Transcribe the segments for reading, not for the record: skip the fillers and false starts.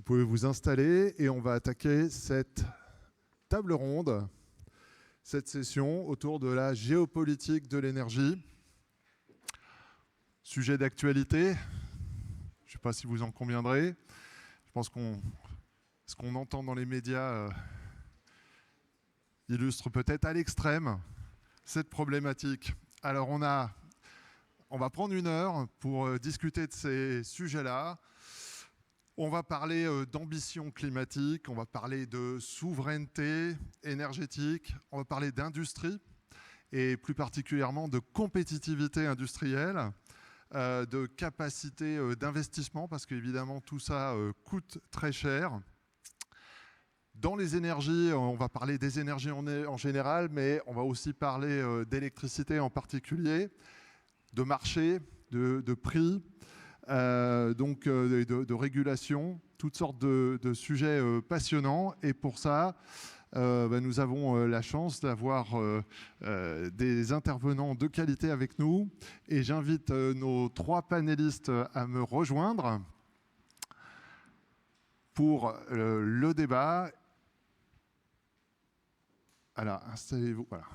pouvez vous installer et on va attaquer cette table ronde, cette session autour de la géopolitique de l'énergie. Sujet d'actualité, je ne sais pas si vous en conviendrez. Je pense ce qu'on entend dans les médias illustre peut-être à l'extrême cette problématique. Alors on va prendre 1 heure pour discuter de ces sujets-là. On va parler d'ambition climatique, on va parler de souveraineté énergétique, on va parler d'industrie et plus particulièrement de compétitivité industrielle, de capacité d'investissement parce qu'évidemment tout ça coûte très cher. Dans les énergies, on va parler des énergies en général, mais on va aussi parler d'électricité en particulier, de marché, de prix, de régulation, toutes sortes de sujets passionnants. Et pour ça, nous avons la chance d'avoir des intervenants de qualité avec nous. Et j'invite nos 3 panélistes à me rejoindre pour le débat. Alors, installez-vous. Voilà.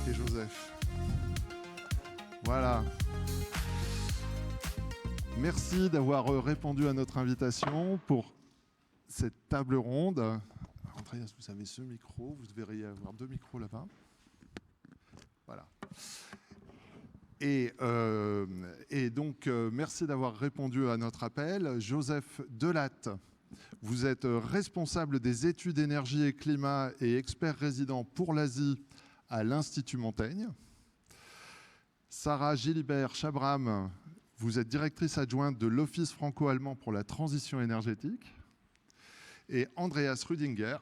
Et Joseph. Voilà. Merci d'avoir répondu à notre invitation pour cette table ronde. Andreas, vous avez ce micro, vous devriez avoir 2 micros là-bas. Voilà. Et donc, merci d'avoir répondu à notre appel. Joseph Delatte, vous êtes responsable des études énergie et climat et expert résident pour l'Asie à l'Institut Montaigne. Sarah Gilibert-Chabram, vous êtes directrice adjointe de l'Office franco-allemand pour la transition énergétique. Et Andreas Rüdinger,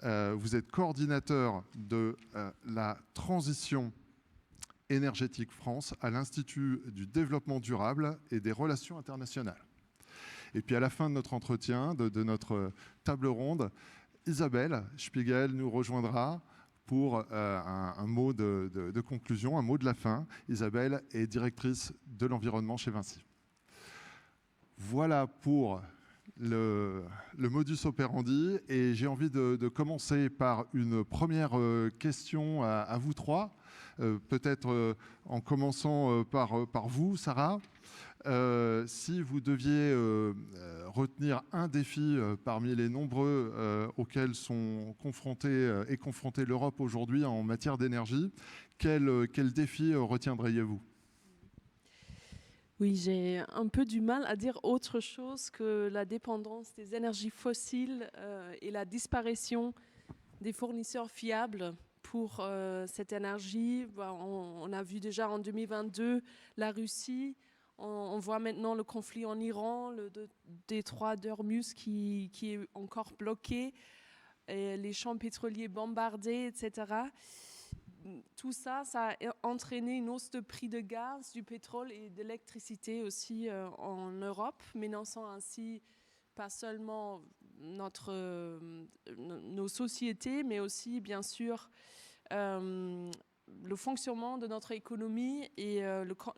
vous êtes coordinateur de la transition énergétique France à l'Institut du développement durable et des relations internationales. Et puis à la fin de notre entretien, de notre table ronde, Isabelle Spiegel nous rejoindra pour un mot de conclusion, un mot de la fin. Isabelle est directrice de l'environnement chez Vinci. Voilà pour le modus operandi. Et j'ai envie de commencer par une première question à vous 3. Peut-être en commençant par vous, Sarah. Si vous deviez retenir un défi parmi les nombreux auxquels sont confrontée l'Europe aujourd'hui en matière d'énergie, quel défi retiendriez-vous ? Oui, j'ai un peu du mal à dire autre chose que la dépendance des énergies fossiles et la disparition des fournisseurs fiables pour cette énergie. On a vu déjà en 2022 la Russie. On voit maintenant le conflit en Iran, le détroit d'Ormuz qui est encore bloqué, et les champs pétroliers bombardés, etc. Tout ça, ça a entraîné une hausse de prix de gaz, du pétrole et de l'électricité aussi en Europe, menaçant ainsi pas seulement nos sociétés, mais aussi, bien sûr, le fonctionnement de notre économie et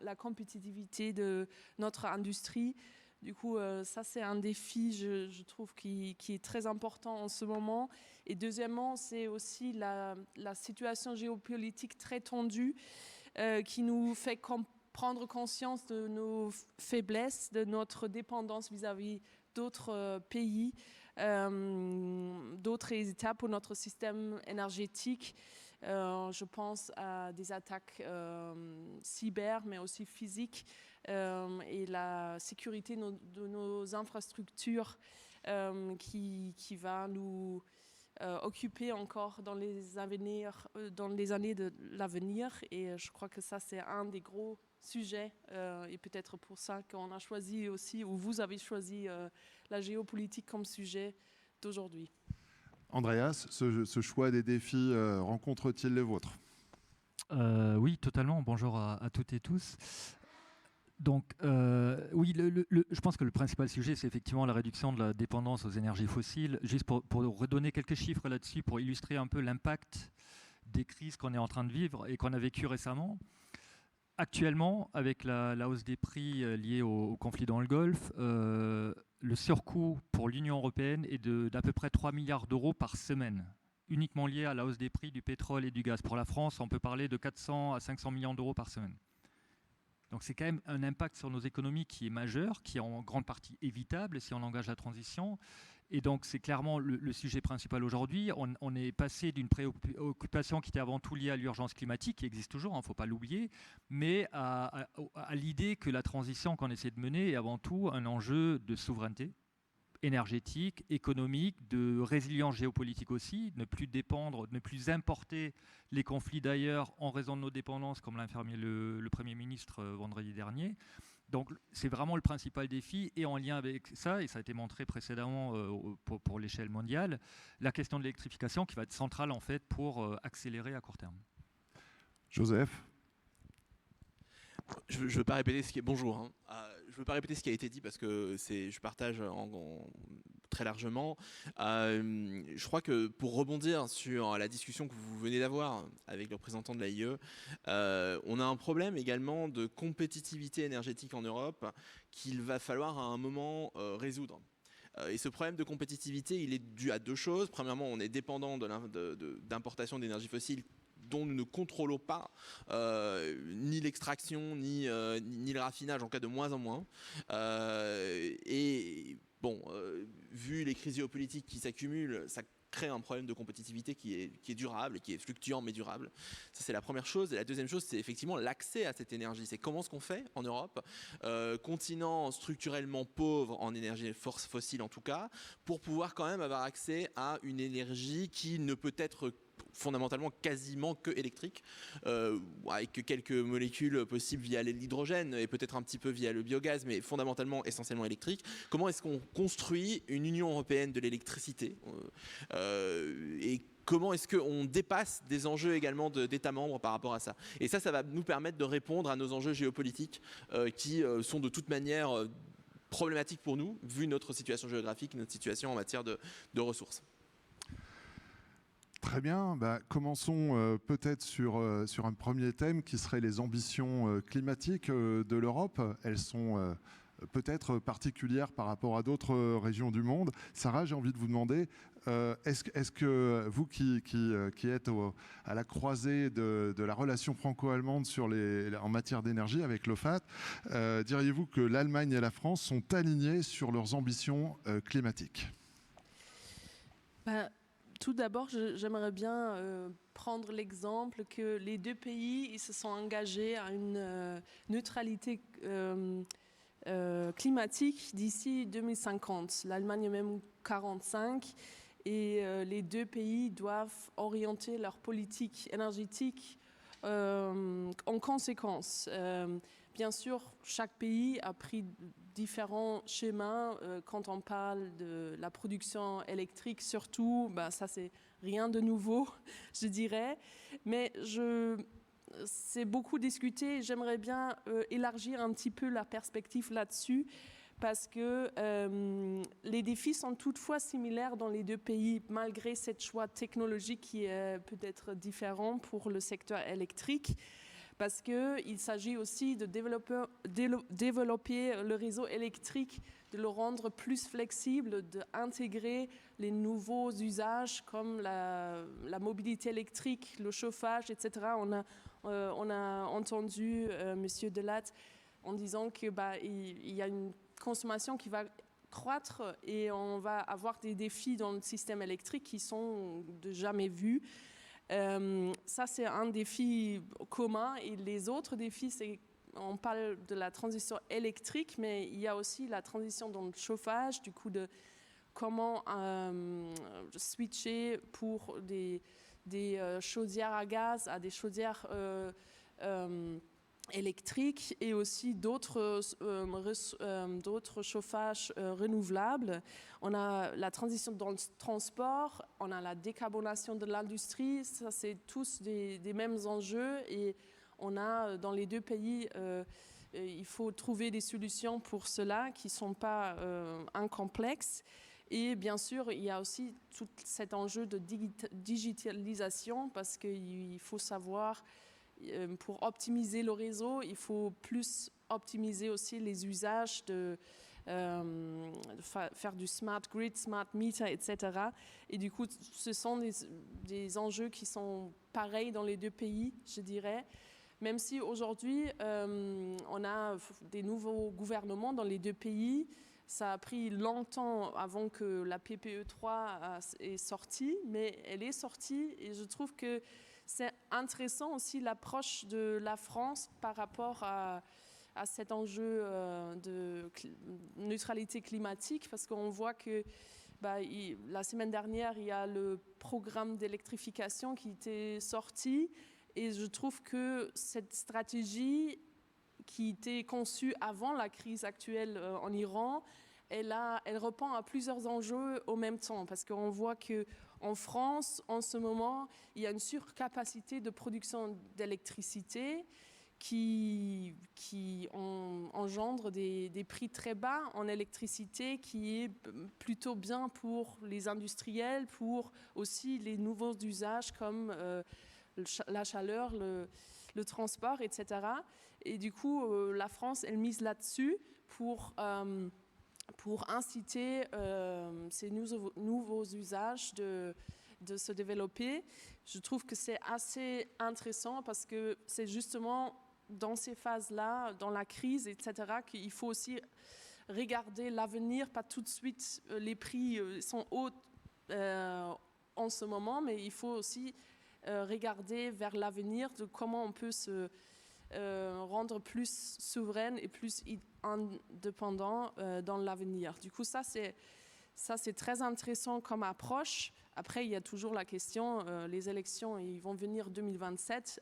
la compétitivité de notre industrie. Du coup, ça, c'est un défi, je trouve, qui est très important en ce moment. Et deuxièmement, c'est aussi la situation géopolitique très tendue qui nous fait prendre conscience de nos faiblesses, de notre dépendance vis-à-vis d'autres pays, d'autres étapes pour notre système énergétique. Je pense à des attaques cyber, mais aussi physiques, et la sécurité de nos infrastructures qui va nous occuper encore dans les années de l'avenir. Et je crois que ça, c'est un des gros sujets, et peut-être pour ça qu'on a choisi aussi, ou vous avez choisi la géopolitique comme sujet d'aujourd'hui. Andreas, ce choix des défis rencontre-t-il les vôtres ? Oui, totalement. Bonjour à toutes et tous. Donc, oui, je pense que le principal sujet, c'est effectivement la réduction de la dépendance aux énergies fossiles. Juste pour redonner quelques chiffres là-dessus, pour illustrer un peu l'impact des crises qu'on est en train de vivre et qu'on a vécues récemment. Actuellement, avec la hausse des prix liée au conflit dans le Golfe, le surcoût pour l'Union européenne est d'à peu près 3 milliards d'euros par semaine, uniquement lié à la hausse des prix du pétrole et du gaz. Pour la France, on peut parler de 400 à 500 millions d'euros par semaine. Donc c'est quand même un impact sur nos économies qui est majeur, qui est en grande partie évitable si on engage la transition. Et donc c'est clairement le sujet principal aujourd'hui. On est passé d'une préoccupation qui était avant tout liée à l'urgence climatique, qui existe toujours, il ne faut pas l'oublier, mais à l'idée que la transition qu'on essaie de mener est avant tout un enjeu de souveraineté énergétique, économique, de résilience géopolitique aussi, ne plus dépendre, ne plus importer les conflits d'ailleurs en raison de nos dépendances, comme l'a affirmé le Premier ministre vendredi dernier. Donc c'est vraiment le principal défi, et en lien avec ça, et ça a été montré précédemment pour l'échelle mondiale, la question de l'électrification qui va être centrale en fait pour accélérer à court terme. Joseph? Je ne veux pas répéter ce qui est bonjour. Hein. Je veux pas répéter ce qui a été dit parce que je partage très largement. Je crois que pour rebondir sur la discussion que vous venez d'avoir avec le représentant de l'AIE, on a un problème également de compétitivité énergétique en Europe qu'il va falloir à un moment résoudre. Et ce problème de compétitivité, il est dû à deux choses. Premièrement, on est dépendant d'importation d'énergie fossile dont nous ne contrôlons pas ni l'extraction, ni le raffinage, en cas de moins en moins. Et bon, vu les crises géopolitiques qui s'accumulent, ça crée un problème de compétitivité qui est durable, qui est fluctuant mais durable. Ça, c'est la première chose. Et la deuxième chose, c'est effectivement l'accès à cette énergie. C'est comment est-ce qu'on fait en Europe, continent structurellement pauvre en énergie fossile en tout cas, pour pouvoir quand même avoir accès à une énergie qui ne peut être fondamentalement quasiment que électrique, avec quelques molécules possibles via l'hydrogène et peut-être un petit peu via le biogaz, mais fondamentalement essentiellement électrique. Comment est-ce qu'on construit une Union européenne de l'électricité et comment est-ce qu'on dépasse des enjeux également d'États membres par rapport à ça? Et ça va nous permettre de répondre à nos enjeux géopolitiques qui sont de toute manière problématiques pour nous, vu notre situation géographique, notre situation en matière de ressources. Très bien, commençons peut-être sur un premier thème qui serait les ambitions climatiques de l'Europe. Elles sont peut-être particulières par rapport à d'autres régions du monde. Sarah, j'ai envie de vous demander, est-ce que vous qui êtes à la croisée de la relation franco-allemande en matière d'énergie avec l'OFAT, diriez-vous que l'Allemagne et la France sont alignées sur leurs ambitions climatiques? Tout d'abord, j'aimerais bien prendre l'exemple que les deux pays ils se sont engagés à une neutralité climatique d'ici 2050. L'Allemagne même 45. Et les deux pays doivent orienter leur politique énergétique en conséquence. Bien sûr, chaque pays a pris différents schémas quand on parle de la production électrique, surtout, ça c'est rien de nouveau, je dirais. Mais c'est beaucoup discuté. J'aimerais bien élargir un petit peu la perspective là-dessus, parce que les défis sont toutefois similaires dans les deux pays, malgré ce choix technologique qui est peut-être différent pour le secteur électrique. Parce qu'il s'agit aussi de développer le réseau électrique, de le rendre plus flexible, d'intégrer les nouveaux usages comme la mobilité électrique, le chauffage, etc. On a entendu M. Delatte en disant qu'il y a une consommation qui va croître et on va avoir des défis dans le système électrique qui sont de jamais vus. Ça, c'est un défi commun. Et les autres défis, on parle de la transition électrique, mais il y a aussi la transition dans le chauffage, du coup, de comment switcher pour des chaudières à gaz à des chaudières électriques et aussi d'autres chauffages renouvelables. On a la transition dans le transport, on a la décarbonation de l'industrie, ça c'est tous des mêmes enjeux et on a dans les deux pays, il faut trouver des solutions pour cela qui ne sont pas incomplexes. Et bien sûr, il y a aussi tout cet enjeu de digitalisation parce qu'il faut savoir, pour optimiser le réseau, il faut plus optimiser aussi les usages de faire du smart grid, smart meter, etc. Et du coup, ce sont des enjeux qui sont pareils dans les deux pays, je dirais. Même si aujourd'hui, on a des nouveaux gouvernements dans les deux pays, ça a pris longtemps avant que la PPE3 est sortie, mais elle est sortie et je trouve que c'est intéressant aussi l'approche de la France par rapport à cet enjeu de neutralité climatique, parce qu'on voit que la semaine dernière, il y a le programme d'électrification qui était sorti, et je trouve que cette stratégie qui était conçue avant la crise actuelle en Iran, elle répond à plusieurs enjeux au même temps, parce qu'on voit qu'en France, en ce moment, il y a une surcapacité de production d'électricité qui engendre des prix très bas en électricité, qui est plutôt bien pour les industriels, pour aussi les nouveaux usages comme la chaleur, le transport, etc. Et du coup, la France, elle mise là-dessus pour inciter ces nouveaux usages de se développer. Je trouve que c'est assez intéressant parce que c'est justement dans ces phases-là, dans la crise, etc., qu'il faut aussi regarder l'avenir, pas tout de suite, les prix sont hauts en ce moment, mais il faut aussi regarder vers l'avenir de comment on peut se rendre plus souveraine et plus indépendant dans l'avenir. Du coup, ça c'est très intéressant comme approche. Après, il y a toujours la question, les élections, ils vont venir 2027,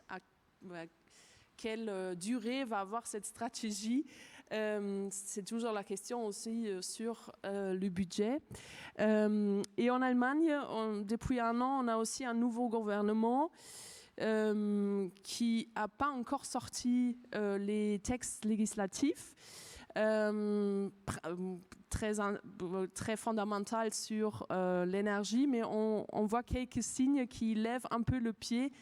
quelle durée va avoir cette stratégie? C'est toujours la question aussi sur le budget. Et en Allemagne, depuis un an, on a aussi un nouveau gouvernement qui n'a pas encore sorti les textes législatifs très fondamental sur l'énergie, mais on voit quelques signes qui lèvent un peu le pied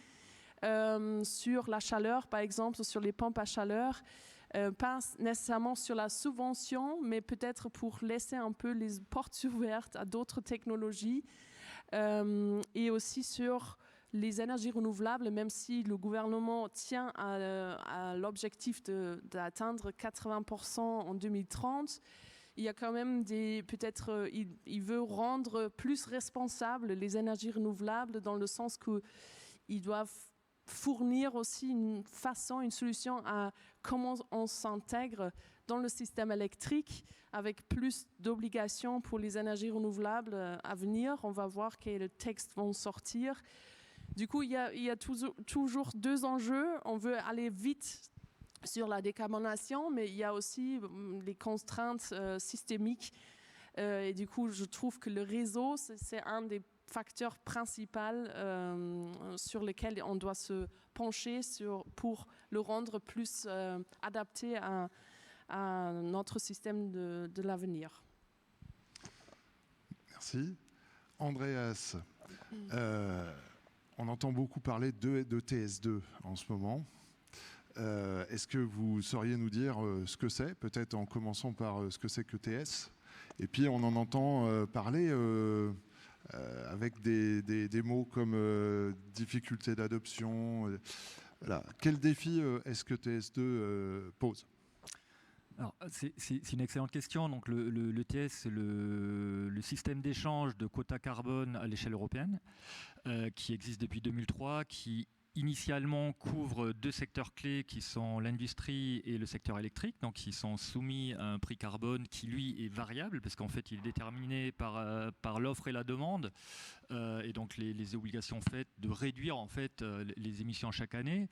sur la chaleur, par exemple, sur les pompes à chaleur. Pas nécessairement sur la subvention, mais peut-être pour laisser un peu les portes ouvertes à d'autres technologies et aussi sur les énergies renouvelables, même si le gouvernement tient à l'objectif d'atteindre 80% en 2030, il y a quand même peut-être, il veut rendre plus responsables les énergies renouvelables dans le sens qu'ils doivent fournir aussi une solution à comment on s'intègre dans le système électrique avec plus d'obligations pour les énergies renouvelables à venir. On va voir quels textes vont sortir. Du coup, il y a toujours deux enjeux. On veut aller vite sur la décarbonation, mais il y a aussi les contraintes systémiques. Et du coup, je trouve que le réseau, c'est un des facteurs principaux sur lesquels on doit se pencher pour le rendre plus adapté à notre système de l'avenir. Merci. Andreas, on entend beaucoup parler de TS2 en ce moment. Est-ce que vous sauriez nous dire ce que c'est, peut-être en commençant par ce que c'est que TS? Et puis on en entend parler avec des mots comme difficulté d'adoption. Voilà. Quel défi est-ce que TS2 pose? Alors, c'est une excellente question. Donc, le TS, c'est le système d'échange de quotas carbone à l'échelle européenne, qui existe depuis 2003, qui initialement couvre deux secteurs clés qui sont l'industrie et le secteur électrique, donc qui sont soumis à un prix carbone qui lui est variable parce qu'en fait il est déterminé par l'offre et la demande et donc les obligations faites de réduire en fait les émissions chaque année.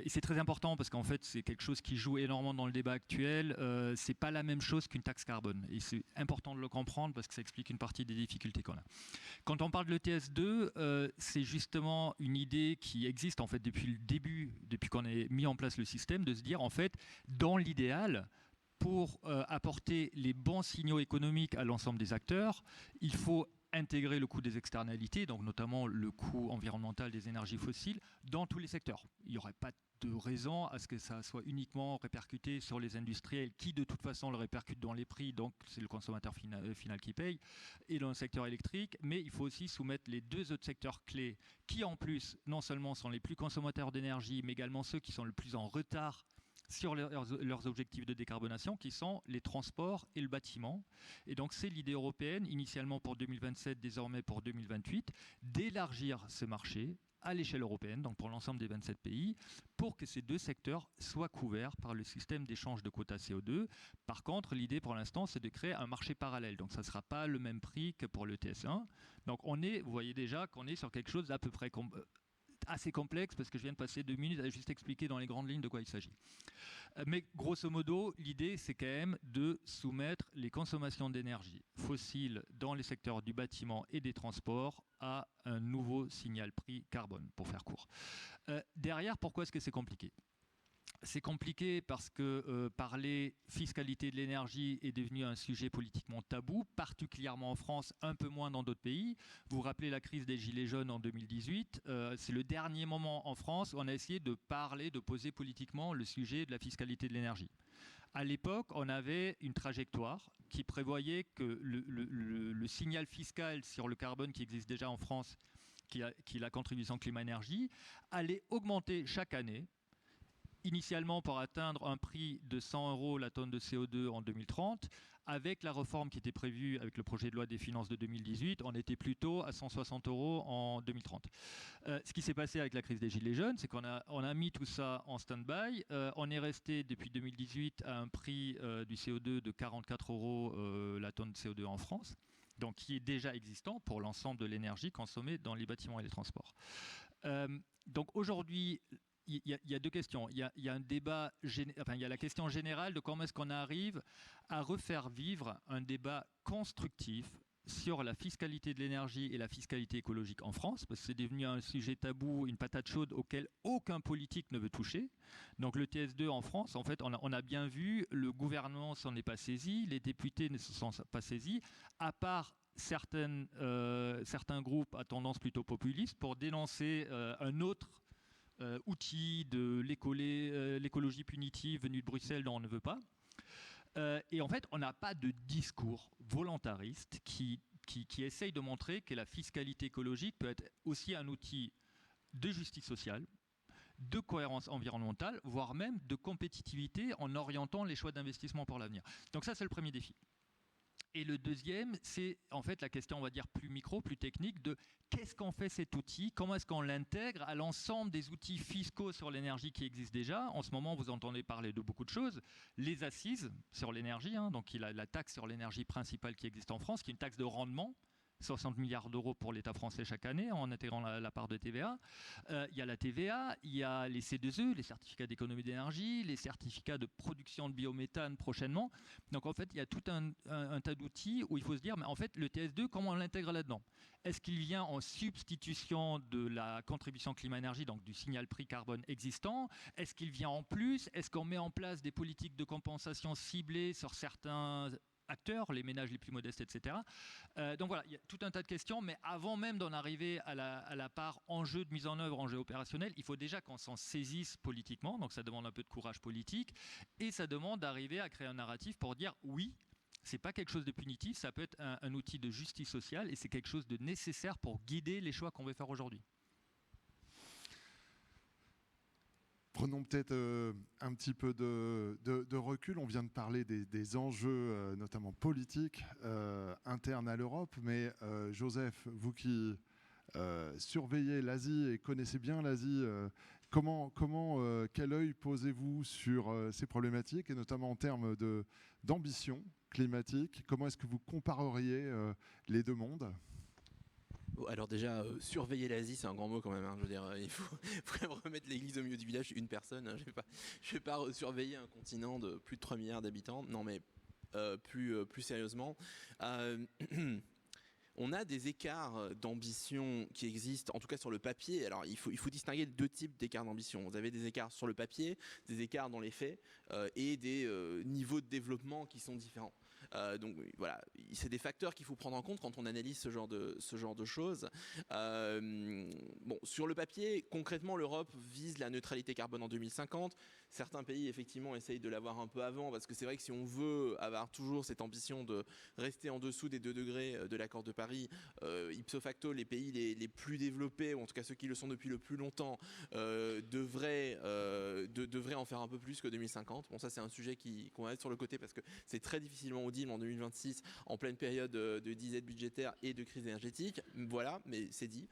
Et c'est très important parce qu'en fait c'est quelque chose qui joue énormément dans le débat actuel. C'est pas la même chose qu'une taxe carbone et c'est important de le comprendre parce que ça explique une partie des difficultés qu'on a. Quand on parle de l'ETS2, c'est justement une idée qui existe en fait depuis le début, depuis qu'on a mis en place le système, de se dire en fait dans l'idéal, pour apporter les bons signaux économiques à l'ensemble des acteurs, il faut intégrer le coût des externalités, donc notamment le coût environnemental des énergies fossiles, dans tous les secteurs. Il n'y aurait pas de raison à ce que ça soit uniquement répercuté sur les industriels qui de toute façon le répercutent dans les prix, donc c'est le consommateur final qui paye, et dans le secteur électrique, mais il faut aussi soumettre les deux autres secteurs clés qui en plus non seulement sont les plus consommateurs d'énergie, mais également ceux qui sont le plus en retard sur leurs objectifs de décarbonation, qui sont les transports et le bâtiment. Et donc c'est l'idée européenne, initialement pour 2027, désormais pour 2028, d'élargir ce marché à l'échelle européenne, donc pour l'ensemble des 27 pays, pour que ces deux secteurs soient couverts par le système d'échange de quotas CO2. Par contre, l'idée pour l'instant, c'est de créer un marché parallèle. Donc ça ne sera pas le même prix que pour le TS1. Donc vous voyez déjà qu'on est sur quelque chose d'à peu près assez complexe, parce que je viens de passer 2 minutes à juste expliquer dans les grandes lignes de quoi il s'agit. Mais grosso modo, l'idée, c'est quand même de soumettre les consommations d'énergie fossile dans les secteurs du bâtiment et des transports à un nouveau signal prix carbone, pour faire court. Derrière, pourquoi est-ce que c'est compliqué ? C'est compliqué parce que parler fiscalité de l'énergie est devenu un sujet politiquement tabou, particulièrement en France, un peu moins dans d'autres pays. Vous vous rappelez la crise des Gilets jaunes en 2018. C'est le dernier moment en France où on a essayé de parler, de poser politiquement le sujet de la fiscalité de l'énergie. À l'époque, on avait une trajectoire qui prévoyait que le signal fiscal sur le carbone qui existe déjà en France, qui est la contribution climat-énergie, allait augmenter chaque année, initialement pour atteindre un prix de 100 € la tonne de CO2 en 2030. Avec la réforme qui était prévue avec le projet de loi des finances de 2018, on était plutôt à 160 € en 2030. Ce qui s'est passé avec la crise des Gilets jaunes, c'est qu'on a mis tout ça en stand-by. On est resté depuis 2018 à un prix du CO2 de 44 € la tonne de CO2 en France, donc qui est déjà existant pour l'ensemble de l'énergie consommée dans les bâtiments et les transports. Donc aujourd'hui, il y a deux questions. Il y a un débat, il y a la question générale de comment est-ce qu'on arrive à refaire vivre un débat constructif sur la fiscalité de l'énergie et la fiscalité écologique en France, parce que c'est devenu un sujet tabou, une patate chaude auquel aucun politique ne veut toucher. Donc le TS2 en France, en fait, on a bien vu, le gouvernement s'en est pas saisi, les députés ne se sont pas saisis, à part certains groupes à tendance plutôt populiste pour dénoncer un autre outil de l'écologie punitive venue de Bruxelles dont on ne veut pas. Et en fait, on n'a pas de discours volontariste qui essaye de montrer que la fiscalité écologique peut être aussi un outil de justice sociale, de cohérence environnementale, voire même de compétitivité en orientant les choix d'investissement pour l'avenir. Donc ça, c'est le premier défi. Et le deuxième, c'est en fait la question, on va dire, plus micro, plus technique, de qu'est-ce qu'on fait cet outil, comment est-ce qu'on l'intègre à l'ensemble des outils fiscaux sur l'énergie qui existent déjà. En ce moment, vous entendez parler de beaucoup de choses. Les assises sur l'énergie, donc il y a la taxe sur l'énergie principale qui existe en France, qui est une taxe de rendement, 60 milliards d'euros pour l'État français chaque année en intégrant la part de TVA. Il y a la TVA, il y a les C2E, les certificats d'économie d'énergie, les certificats de production de biométhane prochainement. Donc en fait, il y a tout un tas d'outils où il faut se dire, mais en fait, le TS2, comment on l'intègre là-dedans ? Est-ce qu'il vient en substitution de la contribution climat-énergie, donc du signal prix carbone existant ? Est-ce qu'il vient en plus ? Est-ce qu'on met en place des politiques de compensation ciblées sur certains acteurs, les ménages les plus modestes, etc. Donc voilà, il y a tout un tas de questions, mais avant même d'en arriver à la part enjeu de mise en œuvre, enjeu opérationnel, il faut déjà qu'on s'en saisisse politiquement, donc ça demande un peu de courage politique, et ça demande d'arriver à créer un narratif pour dire oui, c'est pas quelque chose de punitif, ça peut être un outil de justice sociale, et c'est quelque chose de nécessaire pour guider les choix qu'on veut faire aujourd'hui. Prenons peut-être un petit peu de recul. On vient de parler des enjeux, notamment politiques, internes à l'Europe. Mais Joseph, vous qui surveillez l'Asie et connaissez bien l'Asie, quel œil posez-vous sur ces problématiques, et notamment en termes d'ambition climatique ? Comment est-ce que vous compareriez les deux mondes ? Alors déjà, surveiller l'Asie, c'est un grand mot quand même. Je veux dire, il faut quand même remettre l'église au milieu du village. Une personne, je vais pas surveiller un continent de plus de 3 milliards d'habitants. Non, mais plus sérieusement, on a des écarts d'ambition qui existent, en tout cas sur le papier. Alors il faut distinguer deux types d'écarts d'ambition. Vous avez des écarts sur le papier, des écarts dans les faits et des niveaux de développement qui sont différents. Donc voilà, c'est des facteurs qu'il faut prendre en compte quand on analyse ce genre de choses. Bon, sur le papier, concrètement, l'Europe vise la neutralité carbone en 2050. Certains pays, effectivement, essayent de l'avoir un peu avant, parce que c'est vrai que si on veut avoir toujours cette ambition de rester en dessous des 2 degrés de l'accord de Paris, ipso facto, les pays les plus développés, ou en tout cas ceux qui le sont depuis le plus longtemps, devraient en faire un peu plus que 2050. Bon, ça c'est un sujet qu'on va mettre sur le côté, parce que c'est très difficilement audible en 2026, en pleine période de disette budgétaire et de crise énergétique. Voilà, mais c'est dit.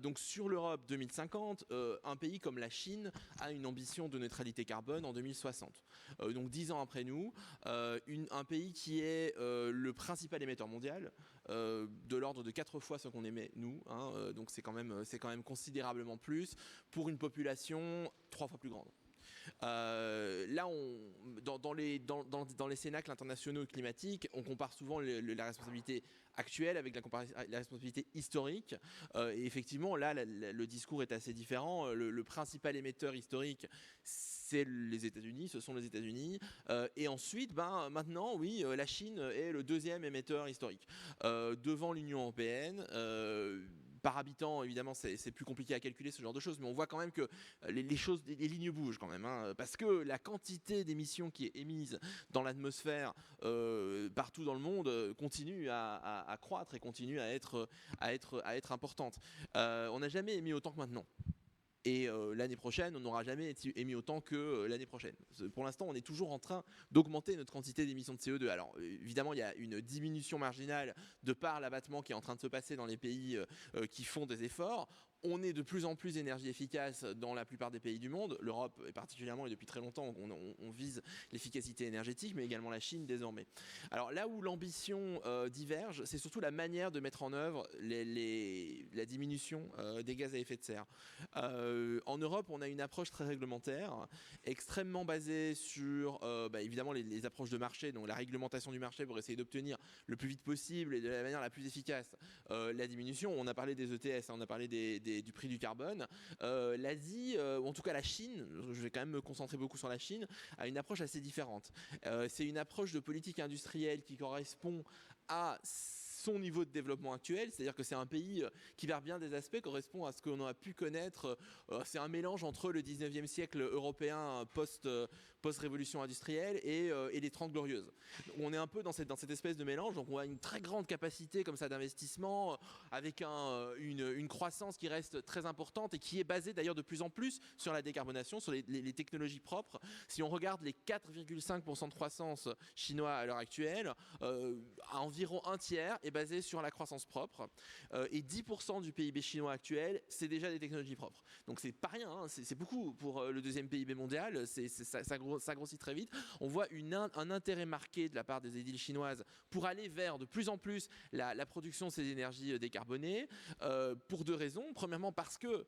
Donc sur l'Europe 2050, un pays comme la Chine a une ambition de neutralité carbone en 2060. Donc 10 ans après nous, un pays qui est le principal émetteur mondial, de l'ordre de 4 fois ce qu'on émet nous, hein, donc c'est quand même considérablement plus pour une population 3 fois plus grande. Là, dans les cénacles internationaux climatiques, on compare souvent la responsabilité actuelle avec la responsabilité historique. Et effectivement, là, le discours est assez différent. Le principal émetteur historique, c'est les États-Unis, ce sont les États-Unis. Et ensuite, maintenant, oui, la Chine est le deuxième émetteur historique. Devant l'Union européenne, par habitant, évidemment, c'est plus compliqué à calculer ce genre de choses, mais on voit quand même que les lignes bougent quand même, hein, parce que la quantité d'émissions qui est émise dans l'atmosphère partout dans le monde continue à croître et continue à être importante. On n'a jamais émis autant que maintenant. Et l'année prochaine, on n'aura jamais émis autant que l'année prochaine. Pour l'instant, on est toujours en train d'augmenter notre quantité d'émissions de CO2. Alors évidemment, il y a une diminution marginale de par l'abattement qui est en train de se passer dans les pays qui font des efforts. On est de plus en plus énergie efficace dans la plupart des pays du monde. L'Europe est particulièrement, et depuis très longtemps, on vise l'efficacité énergétique, mais également la Chine désormais. Alors là où l'ambition diverge, c'est surtout la manière de mettre en œuvre la diminution des gaz à effet de serre. En Europe, on a une approche très réglementaire, extrêmement basée sur évidemment les approches de marché, donc la réglementation du marché pour essayer d'obtenir le plus vite possible et de la manière la plus efficace la diminution. On a parlé des ETS, on a parlé du prix du carbone. L'Asie, ou en tout cas la Chine, je vais quand même me concentrer beaucoup sur la Chine, a une approche assez différente. C'est une approche de politique industrielle qui correspond à son niveau de développement actuel, c'est-à-dire que c'est un pays qui, vers bien des aspects, correspond à ce qu'on a pu connaître. C'est un mélange entre le 19e siècle européen post-révolution industrielle et les 30 glorieuses. On est un peu dans cette espèce de mélange, donc on a une très grande capacité comme ça d'investissement, avec une croissance qui reste très importante et qui est basée d'ailleurs de plus en plus sur la décarbonation, sur les technologies propres. Si on regarde les 4,5% de croissance chinois à l'heure actuelle, à environ un tiers est basé sur la croissance propre, et 10% du PIB chinois actuel, c'est déjà des technologies propres. Donc c'est pas rien, hein, c'est beaucoup pour le deuxième PIB mondial, ça grossit très vite. On voit un intérêt marqué de la part des édiles chinoises pour aller vers de plus en plus la production de ces énergies décarbonées, pour deux raisons. Premièrement, parce que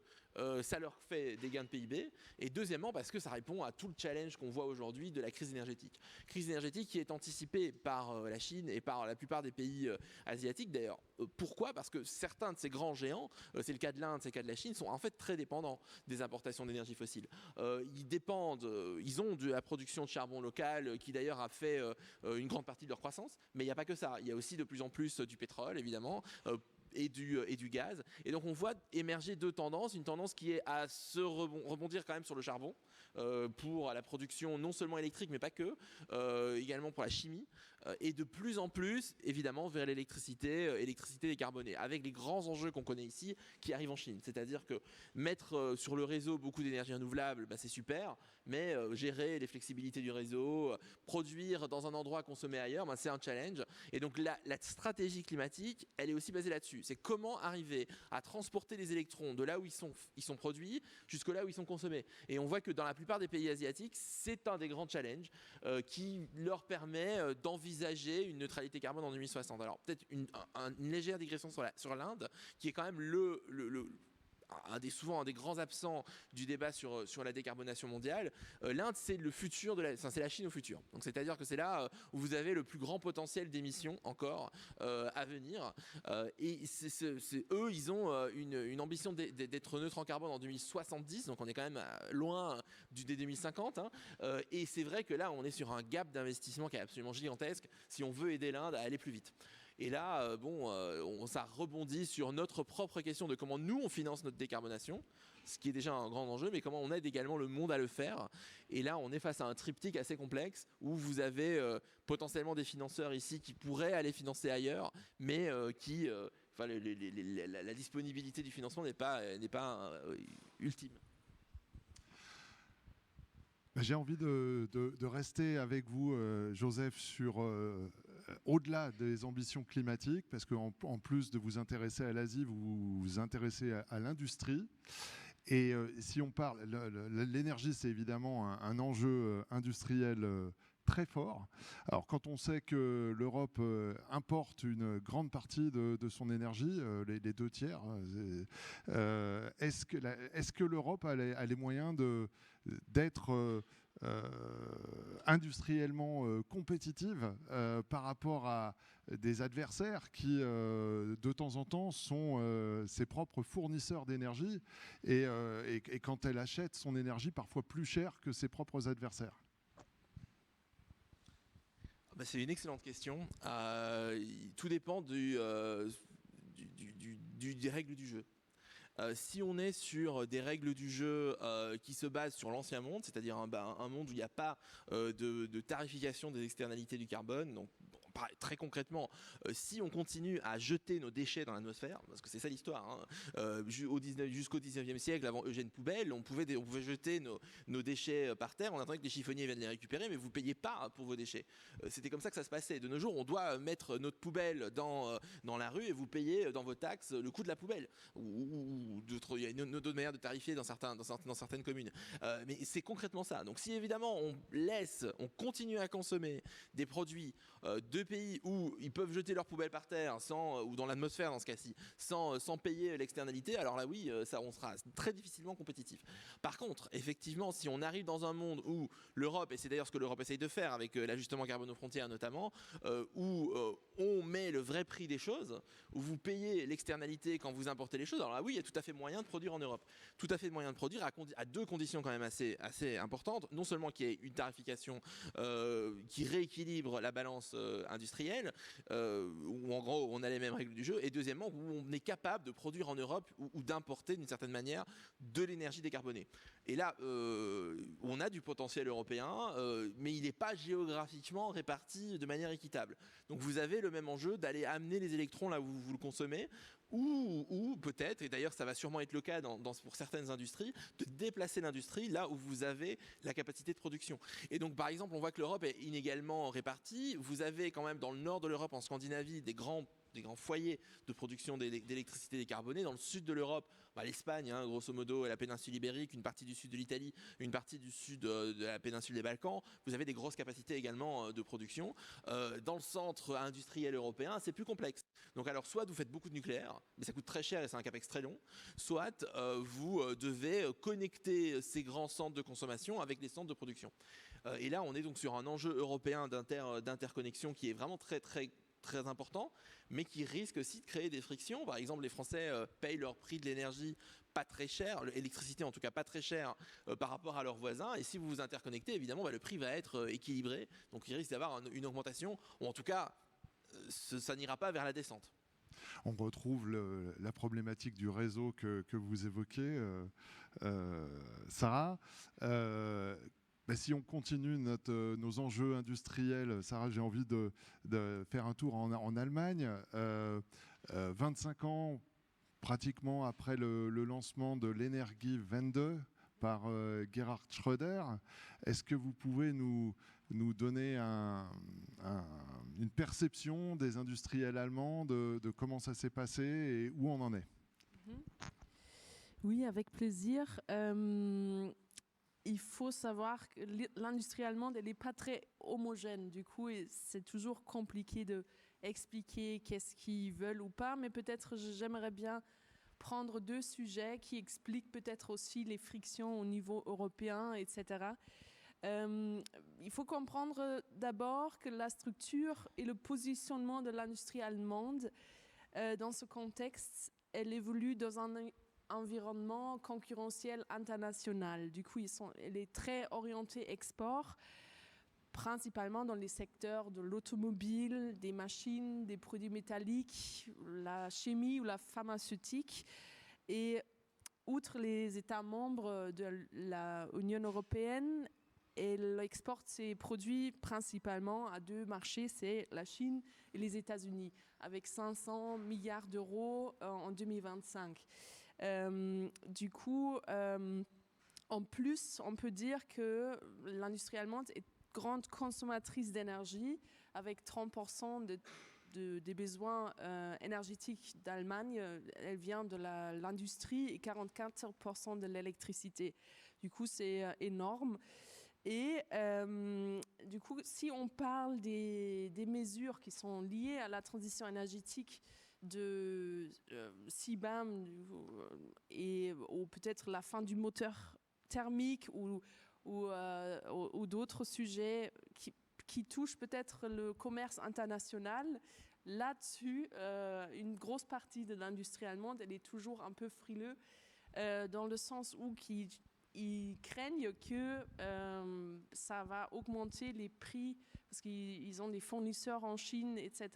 ça leur fait des gains de PIB, et deuxièmement parce que ça répond à tout le challenge qu'on voit aujourd'hui de la crise énergétique. Crise énergétique qui est anticipée par la Chine et par la plupart des pays asiatiques d'ailleurs. Pourquoi ? Parce que certains de ces grands géants, c'est le cas de l'Inde, c'est le cas de la Chine, sont en fait très dépendants des importations d'énergie fossile. Ils ont de la production de charbon local qui d'ailleurs a fait une grande partie de leur croissance, mais il n'y a pas que ça. Il y a aussi de plus en plus du pétrole évidemment, et du gaz. Et donc on voit émerger deux tendances. Une tendance qui est à se rebondir quand même sur le charbon, pour la production non seulement électrique mais pas que, également pour la chimie, et de plus en plus évidemment vers l'électricité décarbonée, avec les grands enjeux qu'on connaît ici qui arrivent en Chine. C'est-à-dire que mettre sur le réseau beaucoup d'énergie renouvelable, c'est super, mais gérer les flexibilités du réseau, produire dans un endroit, consommer ailleurs, c'est un challenge. Et donc la stratégie climatique, elle est aussi basée là-dessus. C'est comment arriver à transporter les électrons de là où ils sont produits jusque là où ils sont consommés. Et on voit que dans la plupart des pays asiatiques, c'est un des grands challenges qui leur permet d'envisager une neutralité carbone en 2060. Alors peut-être une légère digression sur l'Inde, qui est quand même souvent un des grands absents du débat sur la décarbonation mondiale. L'Inde, c'est le futur c'est la Chine au futur. Donc c'est-à-dire que c'est là où vous avez le plus grand potentiel d'émissions encore à venir. Et eux, ils ont une ambition d'être neutre en carbone en 2070. Donc on est quand même loin des 2050. Hein. Et c'est vrai que là, on est sur un gap d'investissement qui est absolument gigantesque si on veut aider l'Inde à aller plus vite. Et là, ça rebondit sur notre propre question de comment nous, on finance notre décarbonation, ce qui est déjà un grand enjeu, mais comment on aide également le monde à le faire. Et là, on est face à un triptyque assez complexe où vous avez potentiellement des financeurs ici qui pourraient aller financer ailleurs, mais la disponibilité du financement n'est pas ultime. J'ai envie de rester avec vous, Joseph, sur au-delà des ambitions climatiques, parce qu'en plus de vous intéresser à l'Asie, vous vous intéressez à l'industrie. Et si on parle, l'énergie, c'est évidemment un enjeu industriel très fort. Alors, quand on sait que l'Europe importe une grande partie de son énergie, les 2/3, est-ce que l'Europe a les moyens d'être industriellement compétitive par rapport à des adversaires qui, de temps en temps, sont ses propres fournisseurs d'énergie et quand elle achète son énergie parfois plus cher que ses propres adversaires? C'est une excellente question. Tout dépend des règles du jeu. Si on est sur des règles du jeu qui se basent sur l'ancien monde, c'est-à-dire un monde où il n'y a pas de tarification des externalités du carbone, donc très concrètement, si on continue à jeter nos déchets dans l'atmosphère, parce que c'est ça l'histoire, hein, jusqu'au 19e siècle, avant Eugène Poubelle, on pouvait jeter nos déchets par terre, on attendait que les chiffonniers viennent les récupérer, mais vous ne payez pas pour vos déchets. C'était comme ça que ça se passait. De nos jours, on doit mettre notre poubelle dans la rue et vous payez dans vos taxes le coût de la poubelle. Il y a d'autres manières de tarifier dans certaines communes. Mais c'est concrètement ça. Donc si évidemment on continue à consommer des produits de pays où ils peuvent jeter leurs poubelles par terre ou dans l'atmosphère dans ce cas-ci, sans payer l'externalité, alors là oui, on sera très difficilement compétitif. Par contre, effectivement, si on arrive dans un monde où l'Europe, et c'est d'ailleurs ce que l'Europe essaye de faire avec l'ajustement carbone aux frontières notamment, où on met le vrai prix des choses, où vous payez l'externalité quand vous importez les choses, alors là oui, il y a tout à fait moyen de produire en Europe. Tout à fait moyen de produire à deux conditions quand même assez importantes. Non seulement qu'il y ait une tarification qui rééquilibre la balance industrielle, où en gros on a les mêmes règles du jeu, et deuxièmement où on est capable de produire en Europe ou d'importer d'une certaine manière de l'énergie décarbonée. Et là, on a du potentiel européen, mais il n'est pas géographiquement réparti de manière équitable. Donc vous avez le même enjeu d'aller amener les électrons là où vous le consommez, ou peut-être, et d'ailleurs ça va sûrement être le cas pour certaines industries, de déplacer l'industrie là où vous avez la capacité de production. Et donc par exemple, on voit que l'Europe est inégalement répartie. Vous avez quand même dans le nord de l'Europe, en Scandinavie, des grands foyers de production d'électricité décarbonée. Dans le sud de l'Europe, l'Espagne, hein, grosso modo, la péninsule ibérique, une partie du sud de l'Italie, une partie du sud de la péninsule des Balkans, vous avez des grosses capacités également de production. Dans le centre industriel européen, c'est plus complexe. Donc alors, soit vous faites beaucoup de nucléaire, mais ça coûte très cher et c'est un capex très long, soit vous devez connecter ces grands centres de consommation avec des centres de production. Et là, on est donc sur un enjeu européen d'interconnexion qui est vraiment très, très très important, mais qui risque aussi de créer des frictions. Par exemple, les Français payent leur prix de l'énergie pas très cher, l'électricité en tout cas pas très cher par rapport à leurs voisins, et si vous vous interconnectez, évidemment, le prix va être équilibré, donc il risque d'avoir une augmentation, ou en tout cas, ça n'ira pas vers la descente. On retrouve la problématique du réseau que vous évoquez, Sarah. Si on continue nos enjeux industriels, Sarah, j'ai envie de faire un tour en Allemagne. 25 ans pratiquement après le lancement de l'Energiewende par Gerhard Schröder, est-ce que vous pouvez nous donner une perception des industriels allemands de comment ça s'est passé et où on en est? Oui, avec plaisir. Il faut savoir que l'industrie allemande, elle n'est pas très homogène. Du coup, c'est toujours compliqué d'expliquer qu'est-ce qu'ils veulent ou pas. Mais peut-être j'aimerais bien prendre 2 sujets qui expliquent peut-être aussi les frictions au niveau européen, etc. Il faut comprendre d'abord que la structure et le positionnement de l'industrie allemande dans ce contexte, elle évolue dans un environnement concurrentiel international. Du coup, elle est très orientée export, principalement dans les secteurs de l'automobile, des machines, des produits métalliques, la chimie ou la pharmaceutique. Et outre les États membres de l'Union européenne, elle exporte ses produits principalement à 2 marchés, c'est la Chine et les États-Unis, avec 500 milliards d'euros en 2025. Du coup, en plus, on peut dire que l'industrie allemande est grande consommatrice d'énergie, avec 30% des besoins énergétiques d'Allemagne, elle vient de l'industrie et 44% de l'électricité. Du coup, c'est énorme. Et du coup, si on parle des mesures qui sont liées à la transition énergétique de CBAM ou peut-être la fin du moteur thermique ou d'autres sujets qui touchent peut-être le commerce international, là-dessus, une grosse partie de l'industrie allemande, elle est toujours un peu frileux dans le sens où ils craignent que ça va augmenter les prix parce qu'ils ont des fournisseurs en Chine, etc.,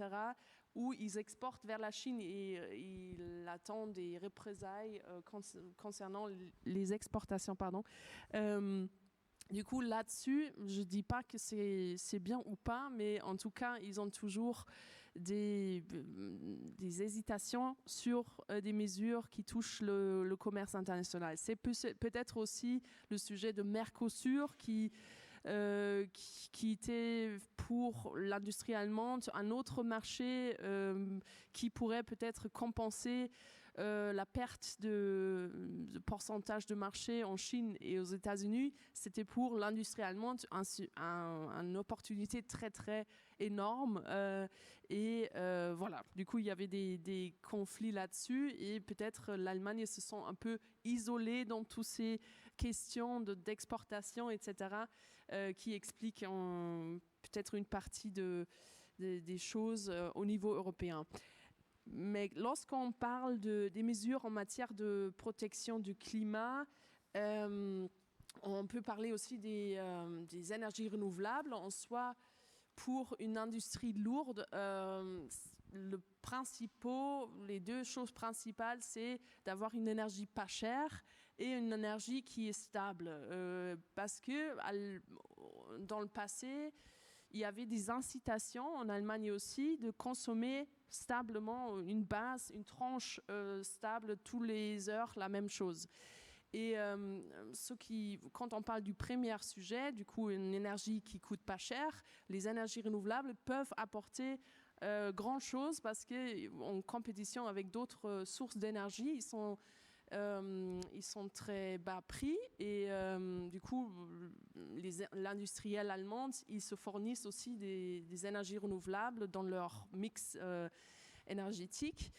où ils exportent vers la Chine et ils attendent des représailles concernant les exportations. Du coup, là-dessus, je ne dis pas que c'est bien ou pas, mais en tout cas, ils ont toujours des hésitations sur des mesures qui touchent le commerce international. C'est peut-être aussi le sujet de Mercosur qui était pour l'industrie allemande un autre marché qui pourrait peut-être compenser la perte de pourcentage de marché en Chine et aux États-Unis. C'était pour l'industrie allemande une opportunité très très énorme et voilà, du coup il y avait des conflits là-dessus et peut-être l'Allemagne se sent un peu isolée dans toutes ces questions d'exportation, etc., qui expliquent peut-être une partie des choses au niveau européen. Mais lorsqu'on parle des mesures en matière de protection du climat, on peut parler aussi des énergies renouvelables. En soi, pour une industrie lourde, les 2 choses principales, c'est d'avoir une énergie pas chère et une énergie qui est stable. Parce que dans le passé, il y avait des incitations en Allemagne aussi de consommer stablement une tranche stable tous les heures, la même chose. Et quand on parle du premier sujet, du coup une énergie qui coûte pas cher, les énergies renouvelables peuvent apporter grand chose parce qu'en compétition avec d'autres sources d'énergie, ils sont très bas prix et du coup l'industriel allemande, ils se fournissent aussi des énergies renouvelables dans leur mix énergétique.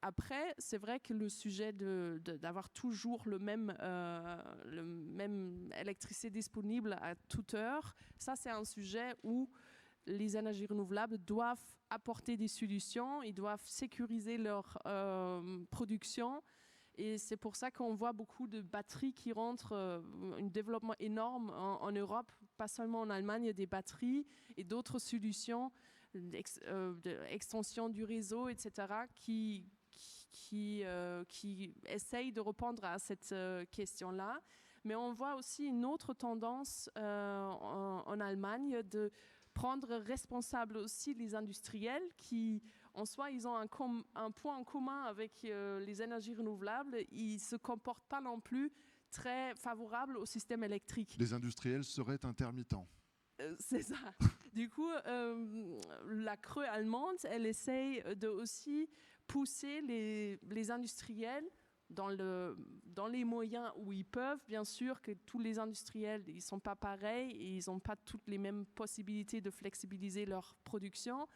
Après, c'est vrai que le sujet d'avoir toujours le même électricité disponible à toute heure, ça c'est un sujet où les énergies renouvelables doivent apporter des solutions, ils doivent sécuriser leur production. Et c'est pour ça qu'on voit beaucoup de batteries qui rentrent, un développement énorme en Europe, pas seulement en Allemagne, il y a des batteries et d'autres solutions d'extension du réseau, etc., qui essayent de répondre à cette question-là. Mais on voit aussi une autre tendance en Allemagne de prendre responsable aussi les industriels qui, en soi, ils ont un point en commun avec les énergies renouvelables. Ils ne se comportent pas non plus très favorables au système électrique. Les industriels seraient intermittents. C'est ça. Du coup, la CRE allemande, elle essaye de aussi pousser les industriels dans les moyens où ils peuvent. Bien sûr que tous les industriels, ils ne sont pas pareils et ils n'ont pas toutes les mêmes possibilités de flexibiliser leur production,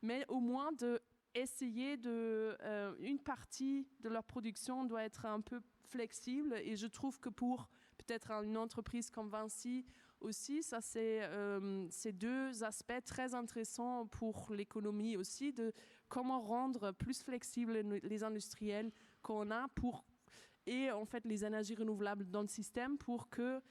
mais au moins essayer une partie de leur production doit être un peu flexible, et je trouve que pour peut-être une entreprise comme Vinci aussi, ça c'est deux aspects très intéressants pour l'économie aussi, de comment rendre plus flexibles les industriels qu'on a et en fait les énergies renouvelables dans le système pour que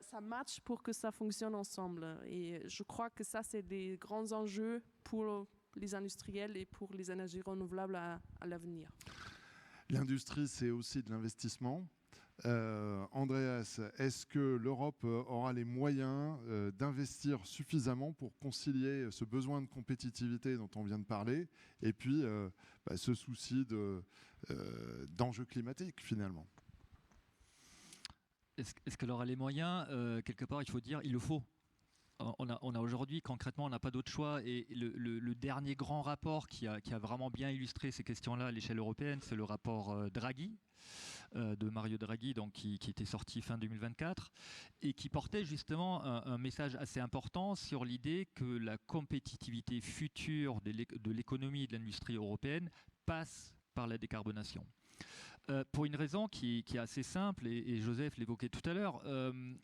ça matche, pour que ça fonctionne ensemble. Et je crois que ça, c'est des grands enjeux pour les industriels et pour les énergies renouvelables à l'avenir. L'industrie, c'est aussi de l'investissement. Andreas, est-ce que l'Europe aura les moyens d'investir suffisamment pour concilier ce besoin de compétitivité dont on vient de parler et puis ce souci d'enjeux climatiques finalement? Est-ce qu'elle aura les moyens? Quelque part, il faut dire, il le faut. On a aujourd'hui, concrètement, on n'a pas d'autre choix. Et le dernier grand rapport qui a vraiment bien illustré ces questions-là à l'échelle européenne, c'est le rapport Draghi, de Mario Draghi, donc, qui était sorti fin 2024, et qui portait justement un message assez important sur l'idée que la compétitivité future de l'économie et de l'industrie européenne passe par la décarbonation. Pour une raison qui est assez simple, et Joseph l'évoquait tout à l'heure,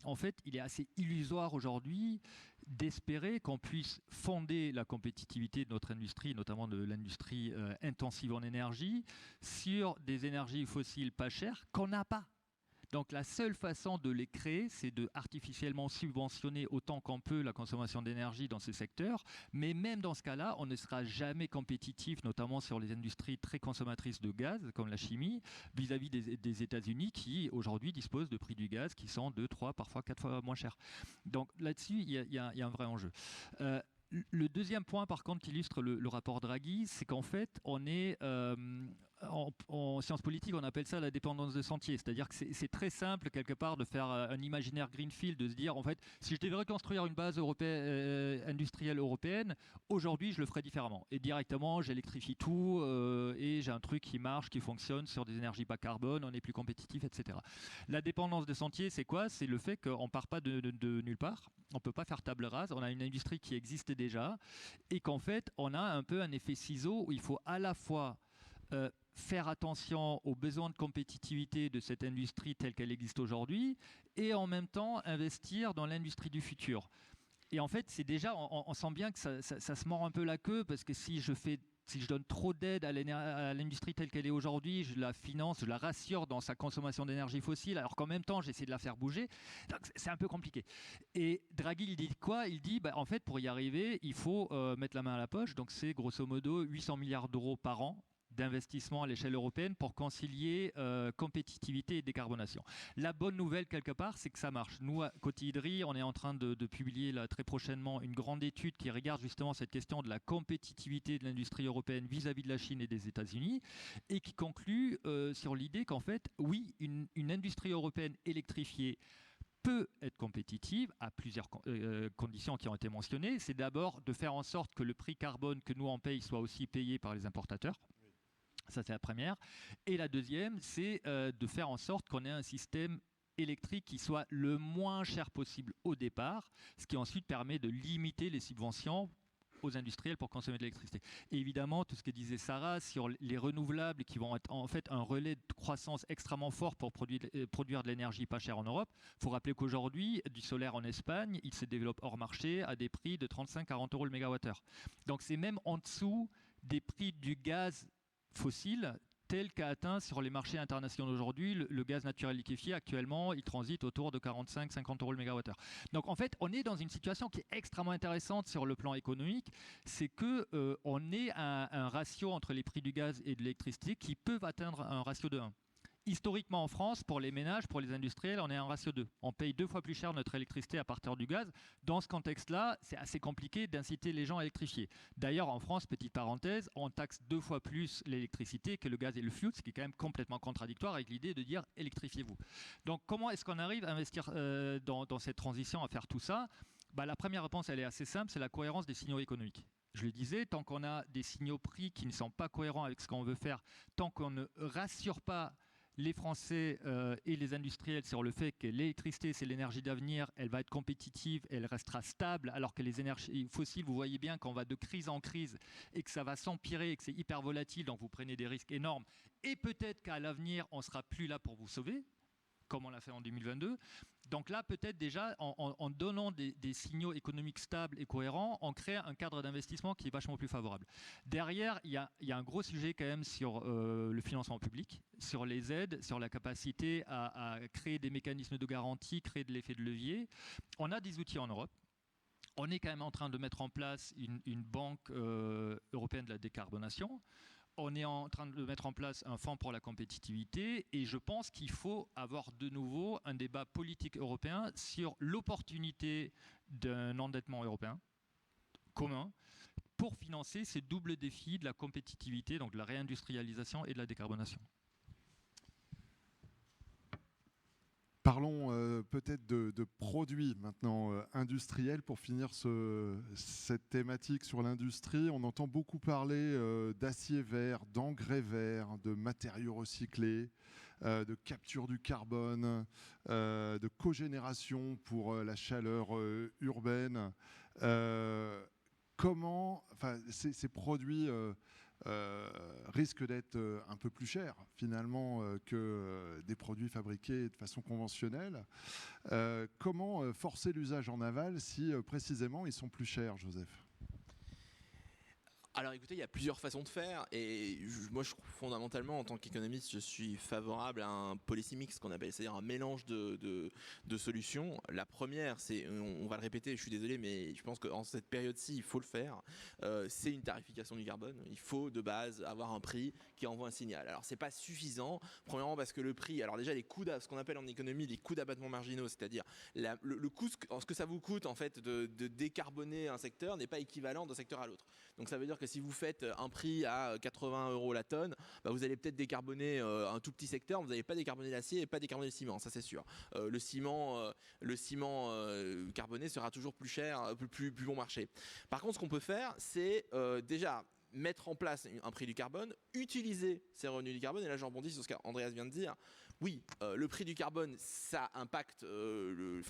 en fait, il est assez illusoire aujourd'hui d'espérer qu'on puisse fonder la compétitivité de notre industrie, notamment de l'industrie intensive en énergie, sur des énergies fossiles pas chères qu'on n'a pas. Donc la seule façon de les créer, c'est de artificiellement subventionner autant qu'on peut la consommation d'énergie dans ces secteurs. Mais même dans ce cas-là, on ne sera jamais compétitif, notamment sur les industries très consommatrices de gaz, comme la chimie, vis-à-vis des États-Unis qui aujourd'hui disposent de prix du gaz qui sont 2, 3, parfois 4 fois moins chers. Donc là-dessus, il y a un vrai enjeu. Le deuxième point, par contre, qui illustre le rapport Draghi, c'est qu'en fait, on est en sciences politiques, on appelle ça la dépendance de sentier. C'est-à-dire que c'est très simple, quelque part, de faire un imaginaire greenfield, de se dire, en fait, si je devais construire une base industrielle européenne, aujourd'hui, je le ferais différemment. Et directement, j'électrifie tout et j'ai un truc qui marche, qui fonctionne sur des énergies bas carbone, on est plus compétitif, etc. La dépendance de sentier, c'est quoi? C'est le fait qu'on ne part pas de nulle part. On ne peut pas faire table rase. On a une industrie qui existe déjà et qu'en fait, on a un peu un effet ciseau où il faut à la fois faire attention aux besoins de compétitivité de cette industrie telle qu'elle existe aujourd'hui et en même temps investir dans l'industrie du futur. Et en fait, c'est déjà, on sent bien que ça se mord un peu la queue parce que si je donne trop d'aide à l'industrie telle qu'elle est aujourd'hui, je la finance, je la rassure dans sa consommation d'énergie fossile, alors qu'en même temps, j'essaie de la faire bouger. Donc, c'est un peu compliqué. Et Draghi, il dit quoi? Il dit, en fait, pour y arriver, il faut mettre la main à la poche. Donc, c'est grosso modo 800 milliards d'euros par an d'investissement à l'échelle européenne pour concilier compétitivité et décarbonation. La bonne nouvelle, quelque part, c'est que ça marche. Nous, à Coty Hydri, on est en train de publier là, très prochainement une grande étude qui regarde justement cette question de la compétitivité de l'industrie européenne vis-à-vis de la Chine et des États-Unis et qui conclut sur l'idée qu'en fait, oui, une industrie européenne électrifiée peut être compétitive à plusieurs conditions qui ont été mentionnées. C'est d'abord de faire en sorte que le prix carbone que nous on paye soit aussi payé par les importateurs. Ça, c'est la première. Et la deuxième, c'est de faire en sorte qu'on ait un système électrique qui soit le moins cher possible au départ, ce qui ensuite permet de limiter les subventions aux industriels pour consommer de l'électricité. Et évidemment, tout ce que disait Sarah sur les renouvelables qui vont être en fait un relais de croissance extrêmement fort pour produire de l'énergie pas chère en Europe. Il faut rappeler qu'aujourd'hui, du solaire en Espagne, il se développe hors marché à des prix de 35-40 € le mégawattheure. Donc c'est même en dessous des prix du gaz fossile tel qu'a atteint sur les marchés internationaux aujourd'hui. Le gaz naturel liquéfié, actuellement, il transite autour de 45-50 € le mégawattheure. Donc en fait, on est dans une situation qui est extrêmement intéressante sur le plan économique. C'est qu'on est à un ratio entre les prix du gaz et de l'électricité qui peuvent atteindre un ratio de 1. Historiquement en France, pour les ménages, pour les industriels, on est à un ratio 2. On paye 2 fois plus cher notre électricité à partir du gaz. Dans ce contexte-là, c'est assez compliqué d'inciter les gens à électrifier. D'ailleurs, en France, petite parenthèse, on taxe 2 fois plus l'électricité que le gaz et le fioul, ce qui est quand même complètement contradictoire avec l'idée de dire électrifiez-vous. Donc comment est-ce qu'on arrive à investir dans cette transition, à faire tout ça? La première réponse, elle est assez simple, c'est la cohérence des signaux économiques. Je le disais, tant qu'on a des signaux prix qui ne sont pas cohérents avec ce qu'on veut faire, tant qu'on ne rassure pas les Français et les industriels sur le fait que l'électricité, c'est l'énergie d'avenir, elle va être compétitive, elle restera stable, alors que les énergies fossiles, vous voyez bien qu'on va de crise en crise et que ça va s'empirer et que c'est hyper volatile, donc vous prenez des risques énormes. Et peut-être qu'à l'avenir, on ne sera plus là pour vous sauver, comme on l'a fait en 2022. Donc là, peut-être déjà, en donnant des signaux économiques stables et cohérents, on crée un cadre d'investissement qui est vachement plus favorable. Derrière, il y a un gros sujet quand même sur le financement public, sur les aides, sur la capacité à créer des mécanismes de garantie, créer de l'effet de levier. On a des outils en Europe. On est quand même en train de mettre en place une banque européenne de la décarbonation. On est en train de mettre en place un fonds pour la compétitivité et je pense qu'il faut avoir de nouveau un débat politique européen sur l'opportunité d'un endettement européen commun pour financer ces doubles défis de la compétitivité, donc de la réindustrialisation et de la décarbonation. Parlons peut-être de produits maintenant industriels pour finir cette thématique sur l'industrie. On entend beaucoup parler d'acier vert, d'engrais verts, de matériaux recyclés, de capture du carbone, de cogénération pour la chaleur urbaine. Comment ces produits risquent d'être un peu plus chers finalement que des produits fabriqués de façon conventionnelle. Comment forcer l'usage en aval si précisément ils sont plus chers, Joseph ? Alors écoutez, il y a plusieurs façons de faire et moi fondamentalement en tant qu'économiste je suis favorable à un policy mix qu'on appelle, c'est-à-dire un mélange de solutions. La première, c'est, on va le répéter, je suis désolé mais je pense qu'en cette période-ci il faut le faire, c'est une tarification du carbone. Il faut de base avoir un prix qui envoie un signal. Alors c'est pas suffisant, premièrement parce que le prix, alors déjà les coûts, ce qu'on appelle en économie les coûts d'abattement marginaux, c'est-à-dire le coût, ce que ça vous coûte en fait de décarboner un secteur n'est pas équivalent d'un secteur à l'autre. Donc ça veut dire que si vous faites un prix à 80 € la tonne, bah vous allez peut-être décarboner un tout petit secteur, vous n'allez pas décarboner l'acier et pas décarboner le ciment, ça c'est sûr. Le ciment carboné sera toujours plus cher, plus bon marché. Par contre, ce qu'on peut faire, c'est déjà mettre en place un prix du carbone, utiliser ces revenus du carbone, et là je rebondis sur ce qu'Andreas vient de dire. Oui, le prix du carbone, ça impacte,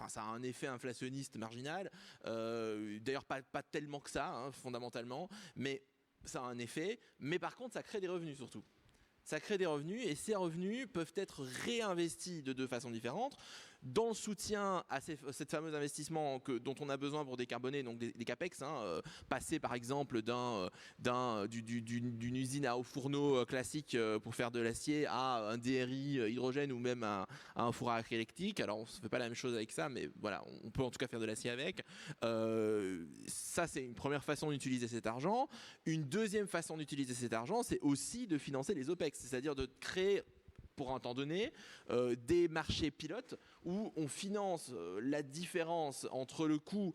ça a un effet inflationniste marginal, d'ailleurs pas tellement que ça, hein, fondamentalement, mais ça a un effet, mais par contre ça crée des revenus surtout. Ça crée des revenus et ces revenus peuvent être réinvestis de deux façons différentes. Dans le soutien à cette fameuse investissement dont on a besoin pour décarboner, donc des capex, passer par exemple d'une usine à haut fourneau classique pour faire de l'acier à un DRI hydrogène ou même à un four à acrylique électrique. Alors on ne fait pas la même chose avec ça, mais voilà, on peut en tout cas faire de l'acier avec. Ça c'est une première façon d'utiliser cet argent. Une deuxième façon d'utiliser cet argent, c'est aussi de financer les OPEX, c'est-à-dire de créer pour un temps donné, des marchés pilotes où on finance la différence entre le coût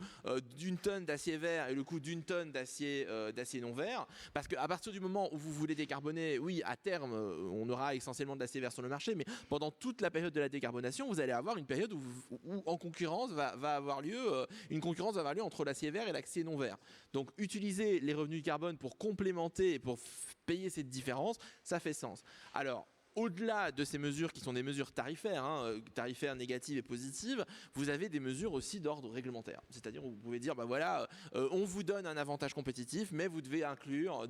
d'une tonne d'acier vert et le coût d'une tonne d'acier non vert. Parce qu'à partir du moment où vous voulez décarboner, oui, à terme, on aura essentiellement de l'acier vert sur le marché, mais pendant toute la période de la décarbonation, vous allez avoir une période où en concurrence va avoir lieu, une concurrence va avoir lieu entre l'acier vert et l'acier non vert. Donc utiliser les revenus du carbone pour complémenter et pour payer cette différence, ça fait sens. Alors, au-delà de ces mesures qui sont des mesures tarifaires, tarifaires négatives et positives, vous avez des mesures aussi d'ordre réglementaire. C'est-à-dire où vous pouvez dire, on vous donne un avantage compétitif, mais vous devez inclure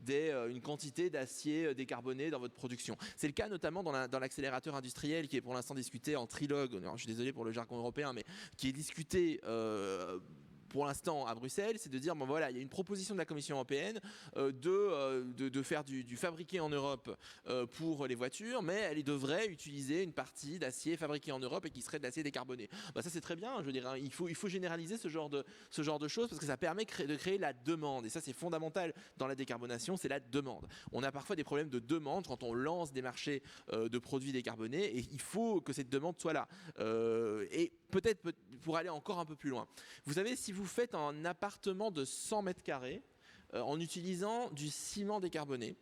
une quantité d'acier décarboné dans votre production. C'est le cas notamment dans l'accélérateur industriel qui est pour l'instant discuté en trilogue, alors, je suis désolé pour le jargon européen, mais qui est discuté pour l'instant à Bruxelles, c'est de dire il y a une proposition de la Commission européenne de faire du fabriqué en Europe pour les voitures, mais elle devrait utiliser une partie d'acier fabriqué en Europe et qui serait de l'acier décarboné. Ça c'est très bien, je veux dire, il faut généraliser ce genre de choses parce que ça permet de créer la demande et ça c'est fondamental dans la décarbonation, c'est la demande. On a parfois des problèmes de demande quand on lance des marchés de produits décarbonés et il faut que cette demande soit là. Et peut-être pour aller encore un peu plus loin. Vous savez, si vous faites un appartement de 100 mètres carrés en utilisant du ciment décarboné,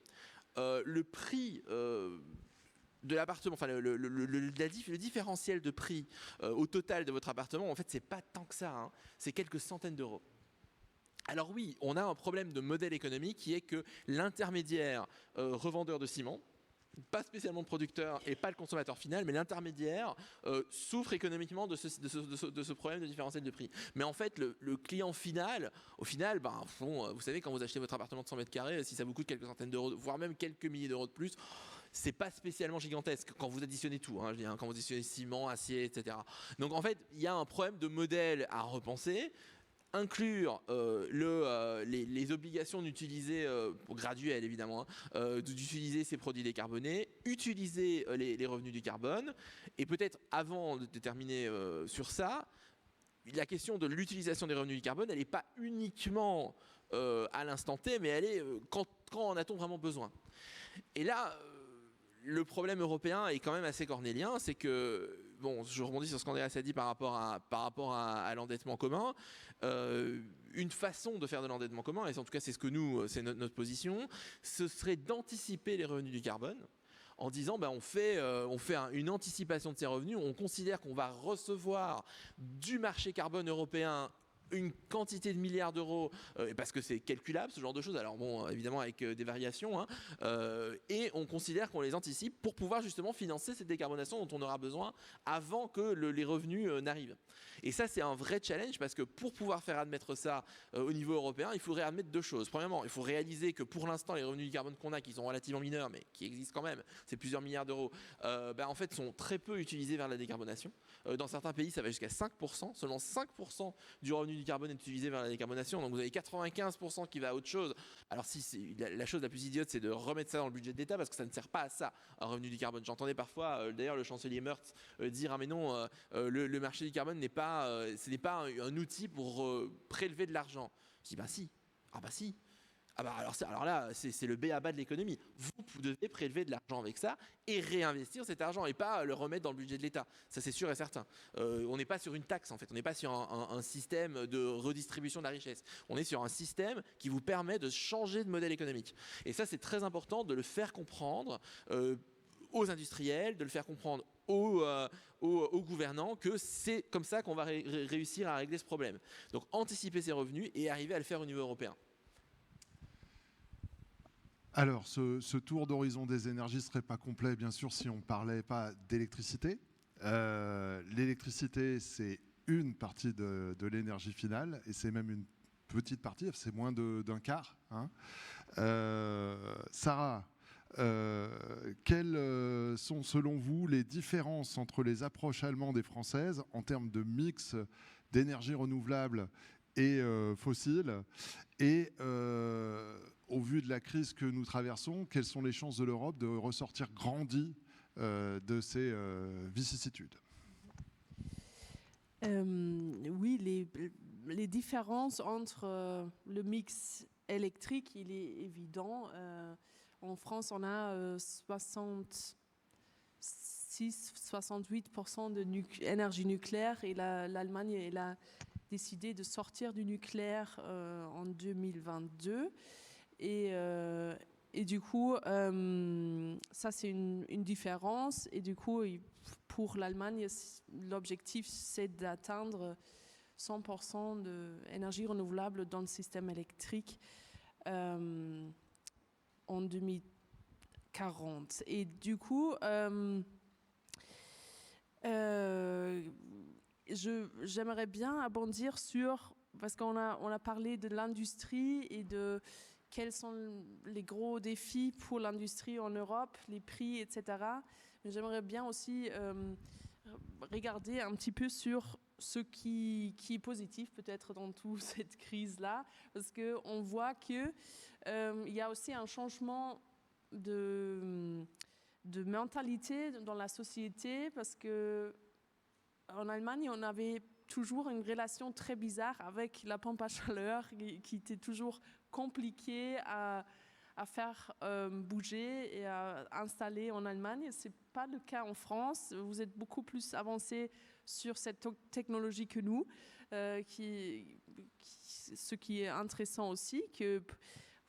le prix de l'appartement, le différentiel de prix au total de votre appartement, en fait, c'est pas tant que ça, c'est quelques centaines d'euros. Alors oui, on a un problème de modèle économique qui est que l'intermédiaire revendeur de ciment pas spécialement le producteur et pas le consommateur final, mais l'intermédiaire souffre économiquement de ce problème de différentiel de prix. Mais en fait, le client final, au final, vous savez, quand vous achetez votre appartement de 100 mètres carrés, si ça vous coûte quelques centaines d'euros, voire même quelques milliers d'euros de plus, c'est pas spécialement gigantesque quand vous additionnez tout, hein, quand vous additionnez ciment, acier, etc. Donc en fait, il y a un problème de modèle à repenser. Inclure les obligations d'utiliser, graduelles évidemment, d'utiliser ces produits décarbonés, utiliser les revenus du carbone, et peut-être avant de terminer sur ça, la question de l'utilisation des revenus du carbone, elle n'est pas uniquement à l'instant T, mais elle est quand en a-t-on vraiment besoin. Et là, le problème européen est quand même assez cornélien, c'est que, bon, je rebondis sur ce qu'Andreas a dit par rapport à l'endettement commun. Une façon de faire de l'endettement commun, et en tout cas c'est ce que nous, c'est notre position, ce serait d'anticiper les revenus du carbone en disant on fait une anticipation de ces revenus, on considère qu'on va recevoir du marché carbone européen une quantité de milliards d'euros, parce que c'est calculable ce genre de choses, alors bon évidemment avec des variations, et on considère qu'on les anticipe pour pouvoir justement financer cette décarbonation dont on aura besoin avant que les revenus n'arrivent. Et ça c'est un vrai challenge, parce que pour pouvoir faire admettre ça au niveau européen, il faudrait admettre deux choses. Premièrement, il faut réaliser que pour l'instant les revenus du carbone qu'on a, qui sont relativement mineurs mais qui existent quand même, c'est plusieurs milliards d'euros, en fait sont très peu utilisés vers la décarbonation. Dans certains pays ça va jusqu'à 5%, seulement 5% du revenu du carbone est utilisé vers la décarbonation, donc vous avez 95% qui va à autre chose. Alors si la chose la plus idiote, c'est de remettre ça dans le budget de l'État, parce que ça ne sert pas à ça, un revenu du carbone. J'entendais parfois d'ailleurs le chancelier Merz dire mais non, le marché du carbone ce n'est pas un outil pour prélever de l'argent. Je dis si. Si. Alors là, c'est le b.a.-ba de l'économie. Vous devez prélever de l'argent avec ça et réinvestir cet argent, et pas le remettre dans le budget de l'État. Ça, c'est sûr et certain. On n'est pas sur une taxe, en fait. On n'est pas sur un système de redistribution de la richesse. On est sur un système qui vous permet de changer de modèle économique. Et ça, c'est très important de le faire comprendre aux industriels, de le faire comprendre aux gouvernants, que c'est comme ça qu'on va réussir à régler ce problème. Donc, anticiper ses revenus et arriver à le faire au niveau européen. Alors, ce tour d'horizon des énergies ne serait pas complet, bien sûr, si on ne parlait pas d'électricité. L'électricité, c'est une partie de l'énergie finale, et c'est même une petite partie, c'est moins d'un quart. Sarah, quelles sont, selon vous, les différences entre les approches allemandes et françaises en termes de mix d'énergie renouvelable et fossiles, et au vu de la crise que nous traversons, quelles sont les chances de l'Europe de ressortir grandie de ces vicissitudes? Oui, les différences entre le mix électrique, il est évident. En France, on a 66-68% d'énergie nucléaire, et l'Allemagne, elle a décidé de sortir du nucléaire en 2022. Et du coup, ça c'est une différence. Et du coup, pour l'Allemagne, l'objectif c'est d'atteindre 100% d'énergie renouvelable dans le système électrique en 2040. Et du coup, j'aimerais bien abondir sur, parce qu'on a parlé de l'industrie et de quels sont les gros défis pour l'industrie en Europe, les prix, etc. Mais j'aimerais bien aussi regarder un petit peu sur ce qui est positif peut-être dans toute cette crise-là, parce qu'on voit qu'il y a aussi un changement de mentalité dans la société, parce qu'en Allemagne, on avait toujours une relation très bizarre avec la pompe à chaleur qui était toujours compliquée à faire bouger et à installer en Allemagne. Ce n'est pas le cas en France. Vous êtes beaucoup plus avancé sur cette technologie que nous, ce qui est intéressant aussi,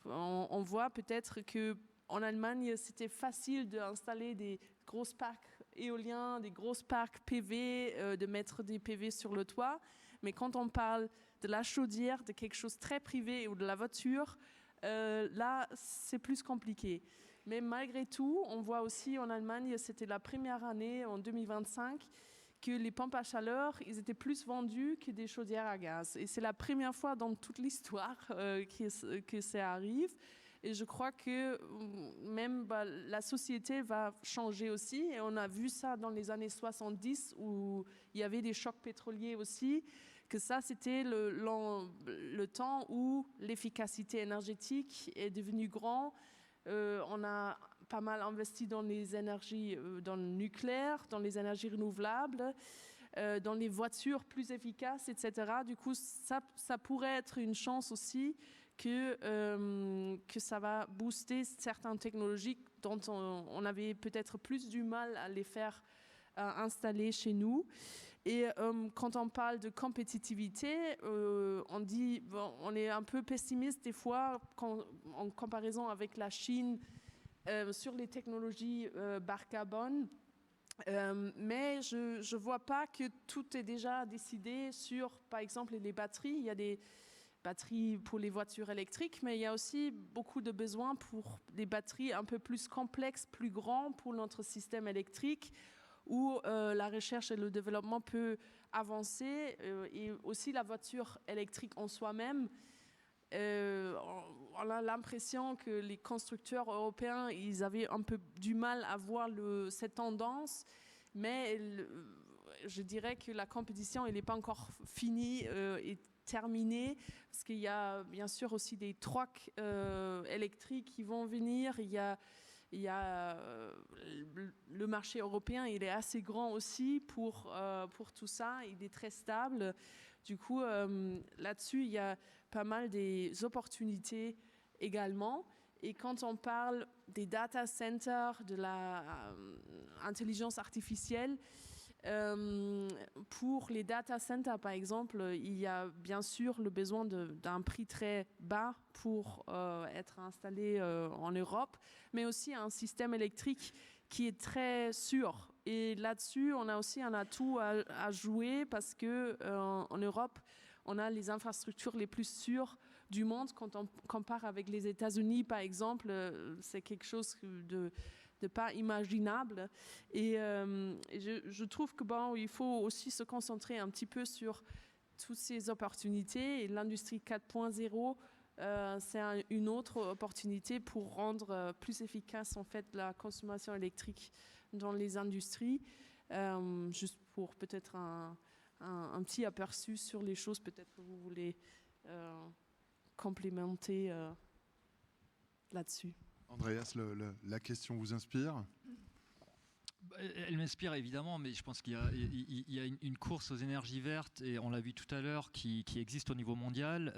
on voit peut-être qu'en Allemagne, c'était facile d'installer des grosses parcs éoliens, des grosses parcs PV, de mettre des PV sur le toit. Mais quand on parle de la chaudière, de quelque chose de très privé, ou de la voiture, là, c'est plus compliqué. Mais malgré tout, on voit aussi en Allemagne, c'était la première année en 2025, que les pompes à chaleur, ils étaient plus vendus que des chaudières à gaz. Et c'est la première fois dans toute l'histoire que ça arrive. Et je crois que même la société va changer aussi. Et on a vu ça dans les années 70 où il y avait des chocs pétroliers aussi, que ça, c'était le temps où l'efficacité énergétique est devenue grande. On a pas mal investi dans les énergies, dans le nucléaire, dans les énergies renouvelables, dans les voitures plus efficaces, etc. Du coup, ça pourrait être une chance aussi que ça va booster certaines technologies dont on avait peut-être plus du mal à les faire installer chez nous. Et quand on parle de compétitivité, on dit, bon, on est un peu pessimiste des fois en comparaison avec la Chine sur les technologies bas carbone. Mais je ne vois pas que tout est déjà décidé sur, par exemple, les batteries. Il y a des batteries pour les voitures électriques, mais il y a aussi beaucoup de besoins pour des batteries un peu plus complexes, plus grandes pour notre système électrique, où la recherche et le développement peut avancer, et aussi la voiture électrique en soi-même. On a l'impression que les constructeurs européens, ils avaient un peu du mal à voir cette tendance, mais je dirais que la compétition, elle n'est pas encore finie et terminée, parce qu'il y a bien sûr aussi des trucks électriques qui vont venir. Il y a le marché européen, il est assez grand aussi pour tout ça, il est très stable. Du coup, là-dessus, il y a pas mal des opportunités également. Et quand on parle des data centers, de l'intelligence artificielle, pour les data centers, par exemple, il y a bien sûr le besoin d'un prix très bas pour être installé en Europe, mais aussi un système électrique qui est très sûr. Et là-dessus, on a aussi un atout à jouer parce qu'en Europe, on a les infrastructures les plus sûres du monde. Quand on compare avec les États-Unis, par exemple, c'est quelque chose de pas imaginable. Et je trouve que il faut aussi se concentrer un petit peu sur toutes ces opportunités. Et l'industrie 4.0, c'est une autre opportunité pour rendre plus efficace en fait la consommation électrique dans les industries. Juste pour peut-être un petit aperçu sur les choses, peut-être que vous voulez complémenter là-dessus. Andreas, la question vous inspire ? Elle m'inspire évidemment, mais je pense qu'il y a une course aux énergies vertes, et on l'a vu tout à l'heure, qui existe au niveau mondial.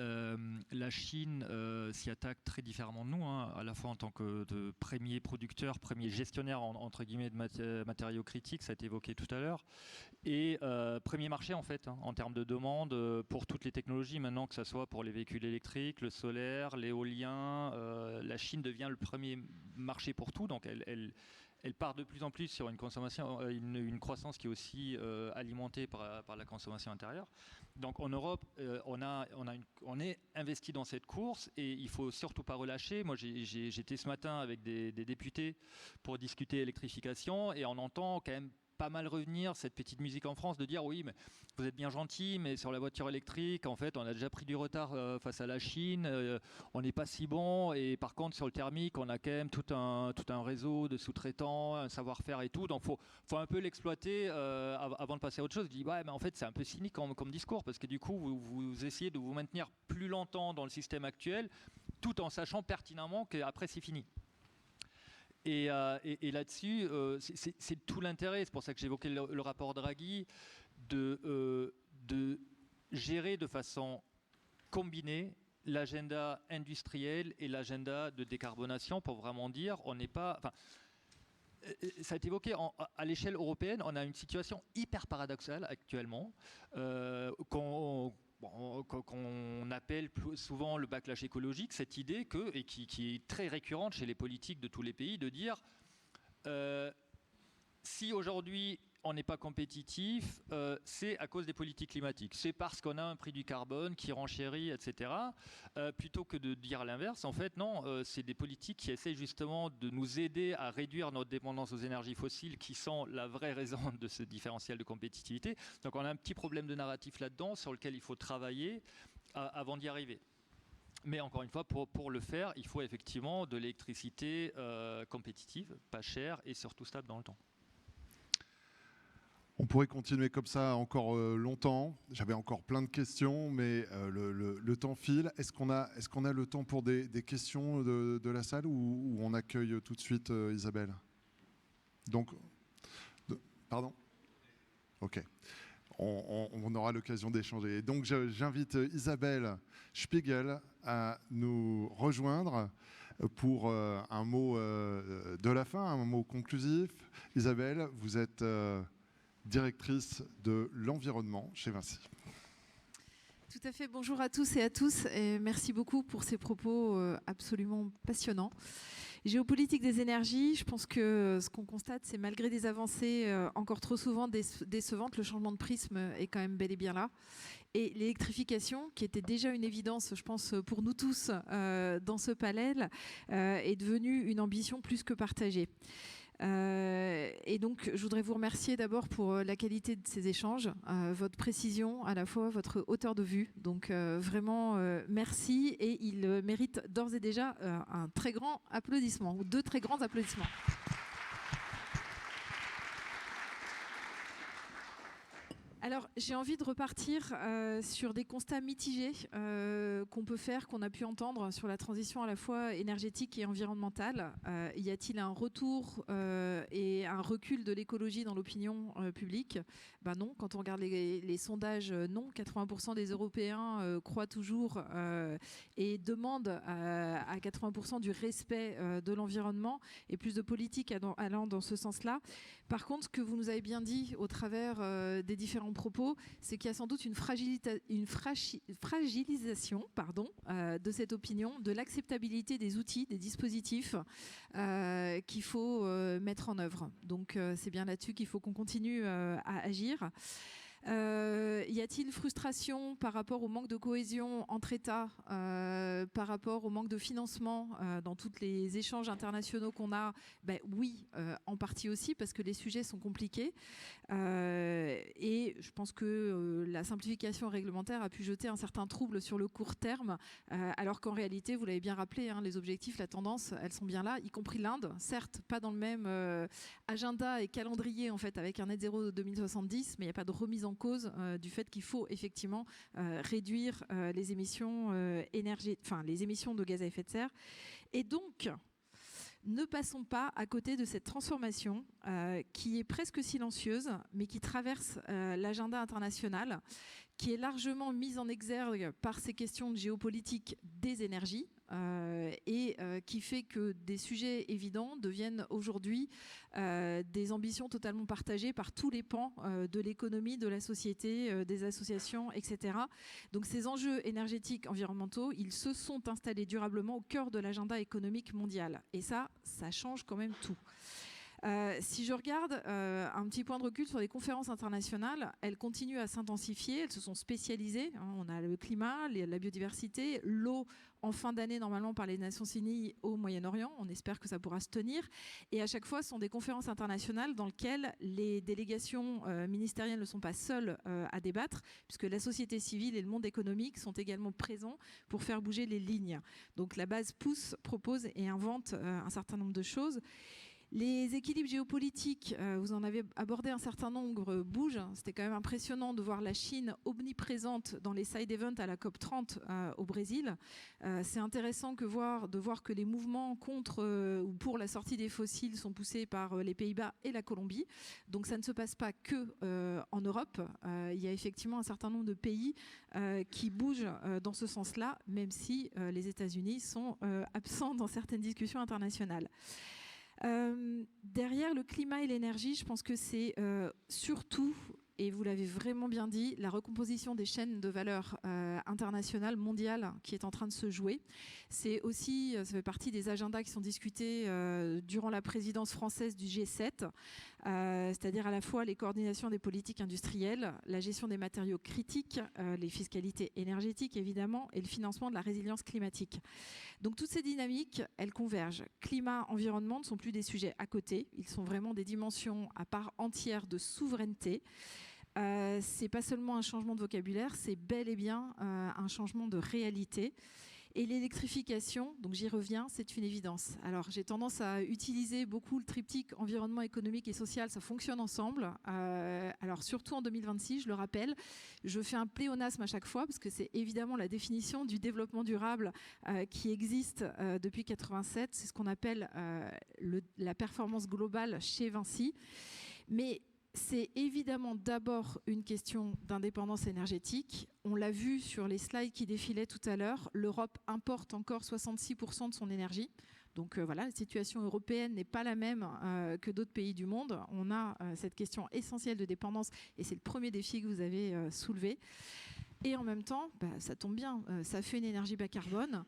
La Chine s'y attaque très différemment de nous, hein, à la fois en tant que de premier producteur, premier gestionnaire entre guillemets de matériaux critiques, ça a été évoqué tout à l'heure, et premier marché en fait, hein, en termes de demande pour toutes les technologies maintenant, que ce soit pour les véhicules électriques, le solaire, l'éolien. La Chine devient le premier marché pour tout, donc elle part de plus en plus sur une consommation, une croissance qui est aussi alimentée par la consommation intérieure. Donc en Europe, on est investi dans cette course, et il ne faut surtout pas relâcher. Moi, j'étais ce matin avec des députés pour discuter électrification, et on entend quand même pas mal revenir cette petite musique en France de dire oui, mais vous êtes bien gentil, mais sur la voiture électrique, en fait, on a déjà pris du retard face à la Chine, on n'est pas si bon, et par contre sur le thermique, on a quand même tout un réseau de sous-traitants, un savoir-faire et tout, donc faut un peu l'exploiter avant de passer à autre chose. Je dis ouais, mais en fait c'est un peu cynique comme discours, parce que du coup vous essayez de vous maintenir plus longtemps dans le système actuel, tout en sachant pertinemment qu'après c'est fini. Et là-dessus, c'est tout l'intérêt, c'est pour ça que j'évoquais le rapport Draghi, de gérer de façon combinée l'agenda industriel et l'agenda de décarbonation, pour vraiment dire, on n'est pas... Enfin, ça a été évoqué, à l'échelle européenne, on a une situation hyper paradoxale actuellement, qu'on appelle souvent le backlash écologique, cette idée qui est très récurrente chez les politiques de tous les pays, de dire si aujourd'hui on n'est pas compétitif, c'est à cause des politiques climatiques. C'est parce qu'on a un prix du carbone qui renchérit, etc. Plutôt que de dire l'inverse, en fait, non, c'est des politiques qui essaient justement de nous aider à réduire notre dépendance aux énergies fossiles qui sont la vraie raison de ce différentiel de compétitivité. Donc on a un petit problème de narratif là-dedans sur lequel il faut travailler avant d'y arriver. Mais encore une fois, pour le faire, il faut effectivement de l'électricité compétitive, pas chère et surtout stable dans le temps. On pourrait continuer comme ça encore longtemps. J'avais encore plein de questions, mais le temps file. Est-ce qu'on a le temps pour des questions de la salle ou on accueille tout de suite Isabelle? Donc, pardon? Ok. On aura l'occasion d'échanger. Donc, j'invite Isabelle Spiegel à nous rejoindre pour un mot de la fin, un mot conclusif. Isabelle, vous êtes directrice de l'environnement chez Vinci. Tout à fait, bonjour à tous et à tous, et merci beaucoup pour ces propos absolument passionnants. Géopolitique des énergies, je pense que ce qu'on constate, c'est malgré des avancées encore trop souvent décevantes, le changement de prisme est quand même bel et bien là. Et l'électrification, qui était déjà une évidence, je pense, pour nous tous dans ce panel, est devenue une ambition plus que partagée. Et donc, je voudrais vous remercier d'abord pour la qualité de ces échanges, votre précision, à la fois votre hauteur de vue. Donc, vraiment, merci. Et il mérite d'ores et déjà un très grand applaudissement, ou 2 très grands applaudissements. Alors, j'ai envie de repartir sur des constats mitigés qu'on peut faire, qu'on a pu entendre sur la transition à la fois énergétique et environnementale. Y a-t-il un retour et un recul de l'écologie dans l'opinion publique? Ben non, quand on regarde les sondages, non. 80% des Européens croient toujours et demandent à 80% du respect de l'environnement et plus de politique allant dans ce sens-là. Par contre, ce que vous nous avez bien dit au travers des différents propos, c'est qu'il y a sans doute une fragilisation de cette opinion, de l'acceptabilité des outils, des dispositifs qu'il faut mettre en œuvre. Donc c'est bien là-dessus qu'il faut qu'on continue à agir. Y a-t-il frustration par rapport au manque de cohésion entre États, par rapport au manque de financement dans tous les échanges internationaux qu'on a? Ben, oui, en partie aussi, parce que les sujets sont compliqués. Et je pense que la simplification réglementaire a pu jeter un certain trouble sur le court terme, alors qu'en réalité, vous l'avez bien rappelé, hein, les objectifs, la tendance, elles sont bien là, y compris l'Inde, certes pas dans le même agenda et calendrier en fait, avec un net zéro de 2070, mais il n'y a pas de remise en cause du fait qu'il faut effectivement réduire les émissions les émissions de gaz à effet de serre. Et donc, ne passons pas à côté de cette transformation qui est presque silencieuse, mais qui traverse l'agenda international, qui est largement mise en exergue par ces questions de géopolitique des énergies et qui fait que des sujets évidents deviennent aujourd'hui des ambitions totalement partagées par tous les pans de l'économie, de la société, des associations, etc. Donc ces enjeux énergétiques, environnementaux, ils se sont installés durablement au cœur de l'agenda économique mondial. Et ça change quand même tout. Si je regarde un petit point de recul sur les conférences internationales, elles continuent à s'intensifier, elles se sont spécialisées. Hein, on a le climat, la biodiversité, l'eau en fin d'année normalement par les Nations Unies au Moyen-Orient. On espère que ça pourra se tenir. Et à chaque fois, ce sont des conférences internationales dans lesquelles les délégations ministérielles ne sont pas seules à débattre, puisque la société civile et le monde économique sont également présents pour faire bouger les lignes. Donc la base pousse, propose et invente un certain nombre de choses. Les équilibres géopolitiques, vous en avez abordé un certain nombre, bougent. C'était quand même impressionnant de voir la Chine omniprésente dans les side events à la COP30 au Brésil. C'est intéressant de voir que les mouvements contre ou pour la sortie des fossiles sont poussés par les Pays-Bas et la Colombie. Donc ça ne se passe pas que en Europe. Il y a effectivement un certain nombre de pays qui bougent dans ce sens-là, même si les États-Unis sont absents dans certaines discussions internationales. Derrière le climat et l'énergie, je pense que c'est surtout, et vous l'avez vraiment bien dit, la recomposition des chaînes de valeur internationales, mondiales, qui est en train de se jouer. C'est aussi, ça fait partie des agendas qui sont discutés durant la présidence française du G7. c'est-à-dire à la fois les coordinations des politiques industrielles, la gestion des matériaux critiques, les fiscalités énergétiques évidemment, et le financement de la résilience climatique. Donc toutes ces dynamiques, elles convergent. Climat, environnement ne sont plus des sujets à côté, ils sont vraiment des dimensions à part entière de souveraineté. C'est pas seulement un changement de vocabulaire, c'est bel et bien un changement de réalité. Et l'électrification, donc j'y reviens, c'est une évidence. Alors j'ai tendance à utiliser beaucoup le triptyque environnement, économique et social, ça fonctionne ensemble. Alors surtout en 2026, je le rappelle, je fais un pléonasme à chaque fois parce que c'est évidemment la définition du développement durable qui existe depuis 87. C'est ce qu'on appelle la performance globale chez Vinci. Mais c'est évidemment d'abord une question d'indépendance énergétique. On l'a vu sur les slides qui défilaient tout à l'heure, l'Europe importe encore 66% de son énergie. Donc voilà, la situation européenne n'est pas la même que d'autres pays du monde. On a cette question essentielle de dépendance et c'est le premier défi que vous avez soulevé. Et en même temps, ça tombe bien, ça fait une énergie bas carbone.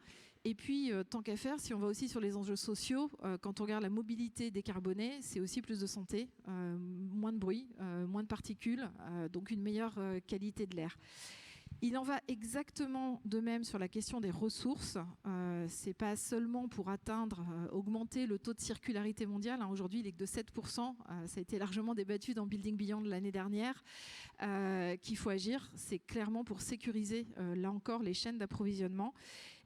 Et puis, tant qu'à faire, si on va aussi sur les enjeux sociaux, quand on regarde la mobilité décarbonée, c'est aussi plus de santé, moins de bruit, moins de particules, donc une meilleure qualité de l'air. Il en va exactement de même sur la question des ressources. C'est pas seulement pour augmenter le taux de circularité mondiale. Aujourd'hui, il est que de 7%. Ça a été largement débattu dans Building Beyond l'année dernière. Qu'il faut agir, c'est clairement pour sécuriser, là encore, les chaînes d'approvisionnement.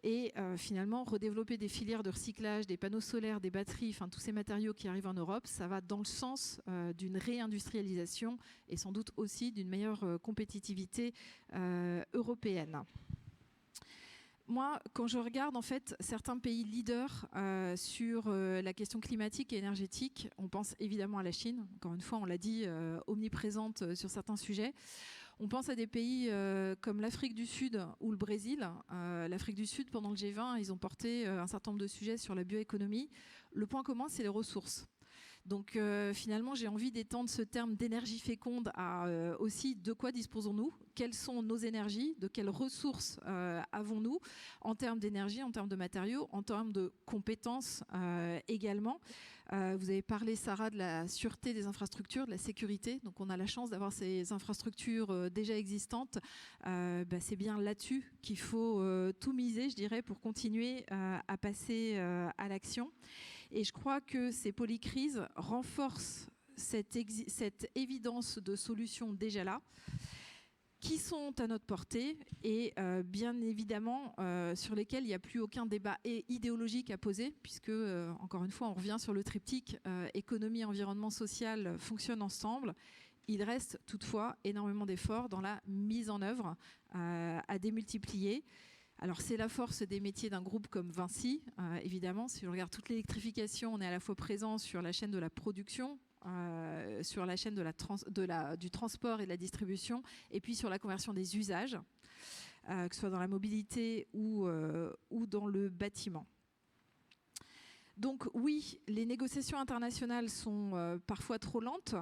Et finalement, redévelopper des filières de recyclage, des panneaux solaires, des batteries, enfin tous ces matériaux qui arrivent en Europe, ça va dans le sens d'une réindustrialisation et sans doute aussi d'une meilleure compétitivité européenne. Moi, quand je regarde en fait certains pays leaders sur la question climatique et énergétique, on pense évidemment à la Chine. Encore une fois, on l'a dit, omniprésente sur certains sujets. On pense à des pays comme l'Afrique du Sud ou le Brésil. L'Afrique du Sud, pendant le G20, ils ont porté un certain nombre de sujets sur la bioéconomie. Le point commun, c'est les ressources. Donc finalement, j'ai envie d'étendre ce terme d'énergie féconde à aussi de quoi disposons-nous, quelles sont nos énergies, de quelles ressources avons-nous en termes d'énergie, en termes de matériaux, en termes de compétences également. Vous avez parlé, Sarah, de la sûreté des infrastructures, de la sécurité. Donc on a la chance d'avoir ces infrastructures déjà existantes. C'est bien là-dessus qu'il faut tout miser, je dirais, pour continuer à passer à l'action. Et je crois que ces polycrises renforcent cette évidence de solutions déjà là, qui sont à notre portée et bien évidemment sur lesquelles il n'y a plus aucun débat idéologique à poser, puisque, encore une fois, on revient sur le triptyque économie, environnement, social fonctionnent ensemble. Il reste toutefois énormément d'efforts dans la mise en œuvre à démultiplier. Alors c'est la force des métiers d'un groupe comme Vinci, évidemment. Si on regarde toute l'électrification, on est à la fois présent sur la chaîne de la production, sur la chaîne du transport et de la distribution, et puis sur la conversion des usages, que ce soit dans la mobilité ou dans le bâtiment. Donc oui, les négociations internationales sont parfois trop lentes.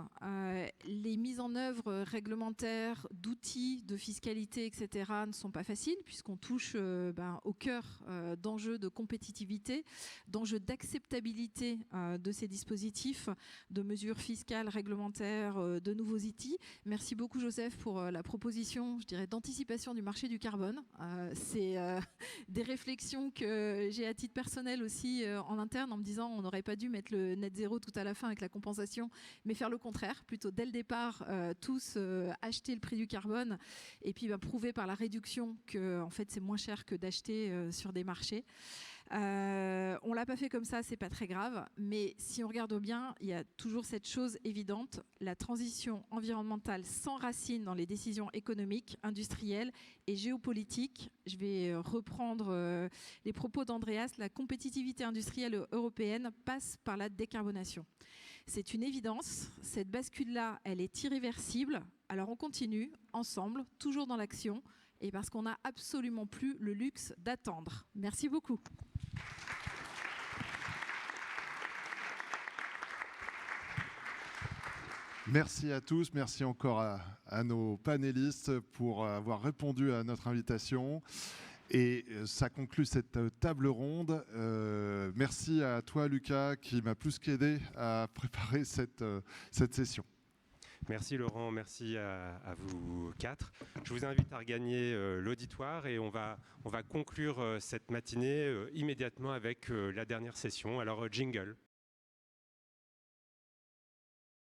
Les mises en œuvre réglementaires, d'outils, de fiscalité, etc. ne sont pas faciles puisqu'on touche au cœur d'enjeux de compétitivité, d'enjeux d'acceptabilité de ces dispositifs, de mesures fiscales, réglementaires, de nouveaux outils. Merci beaucoup Joseph pour la proposition, je dirais, d'anticipation du marché du carbone. C'est des réflexions que j'ai à titre personnel aussi en interne, en me disant on n'aurait pas dû mettre le net zéro tout à la fin avec la compensation, mais faire le contraire, plutôt dès le départ, tous acheter le prix du carbone et puis prouver par la réduction que en fait, c'est moins cher que d'acheter sur des marchés. On l'a pas fait comme ça, c'est pas très grave, mais si on regarde bien, il y a toujours cette chose évidente, la transition environnementale s'enracine dans les décisions économiques, industrielles et géopolitiques. Je vais reprendre les propos d'Andreas, la compétitivité industrielle européenne passe par la décarbonation. C'est une évidence, cette bascule-là, elle est irréversible, alors on continue ensemble, toujours dans l'action, et parce qu'on n'a absolument plus le luxe d'attendre. Merci beaucoup. Merci à tous, merci encore à nos panélistes pour avoir répondu à notre invitation. Et ça conclut cette table ronde. Merci à toi, Lucas, qui m'a plus qu'aidé à préparer cette session. Merci Laurent, merci à vous quatre. Je vous invite à regagner l'auditoire et on va conclure cette matinée immédiatement avec la dernière session. Alors jingle.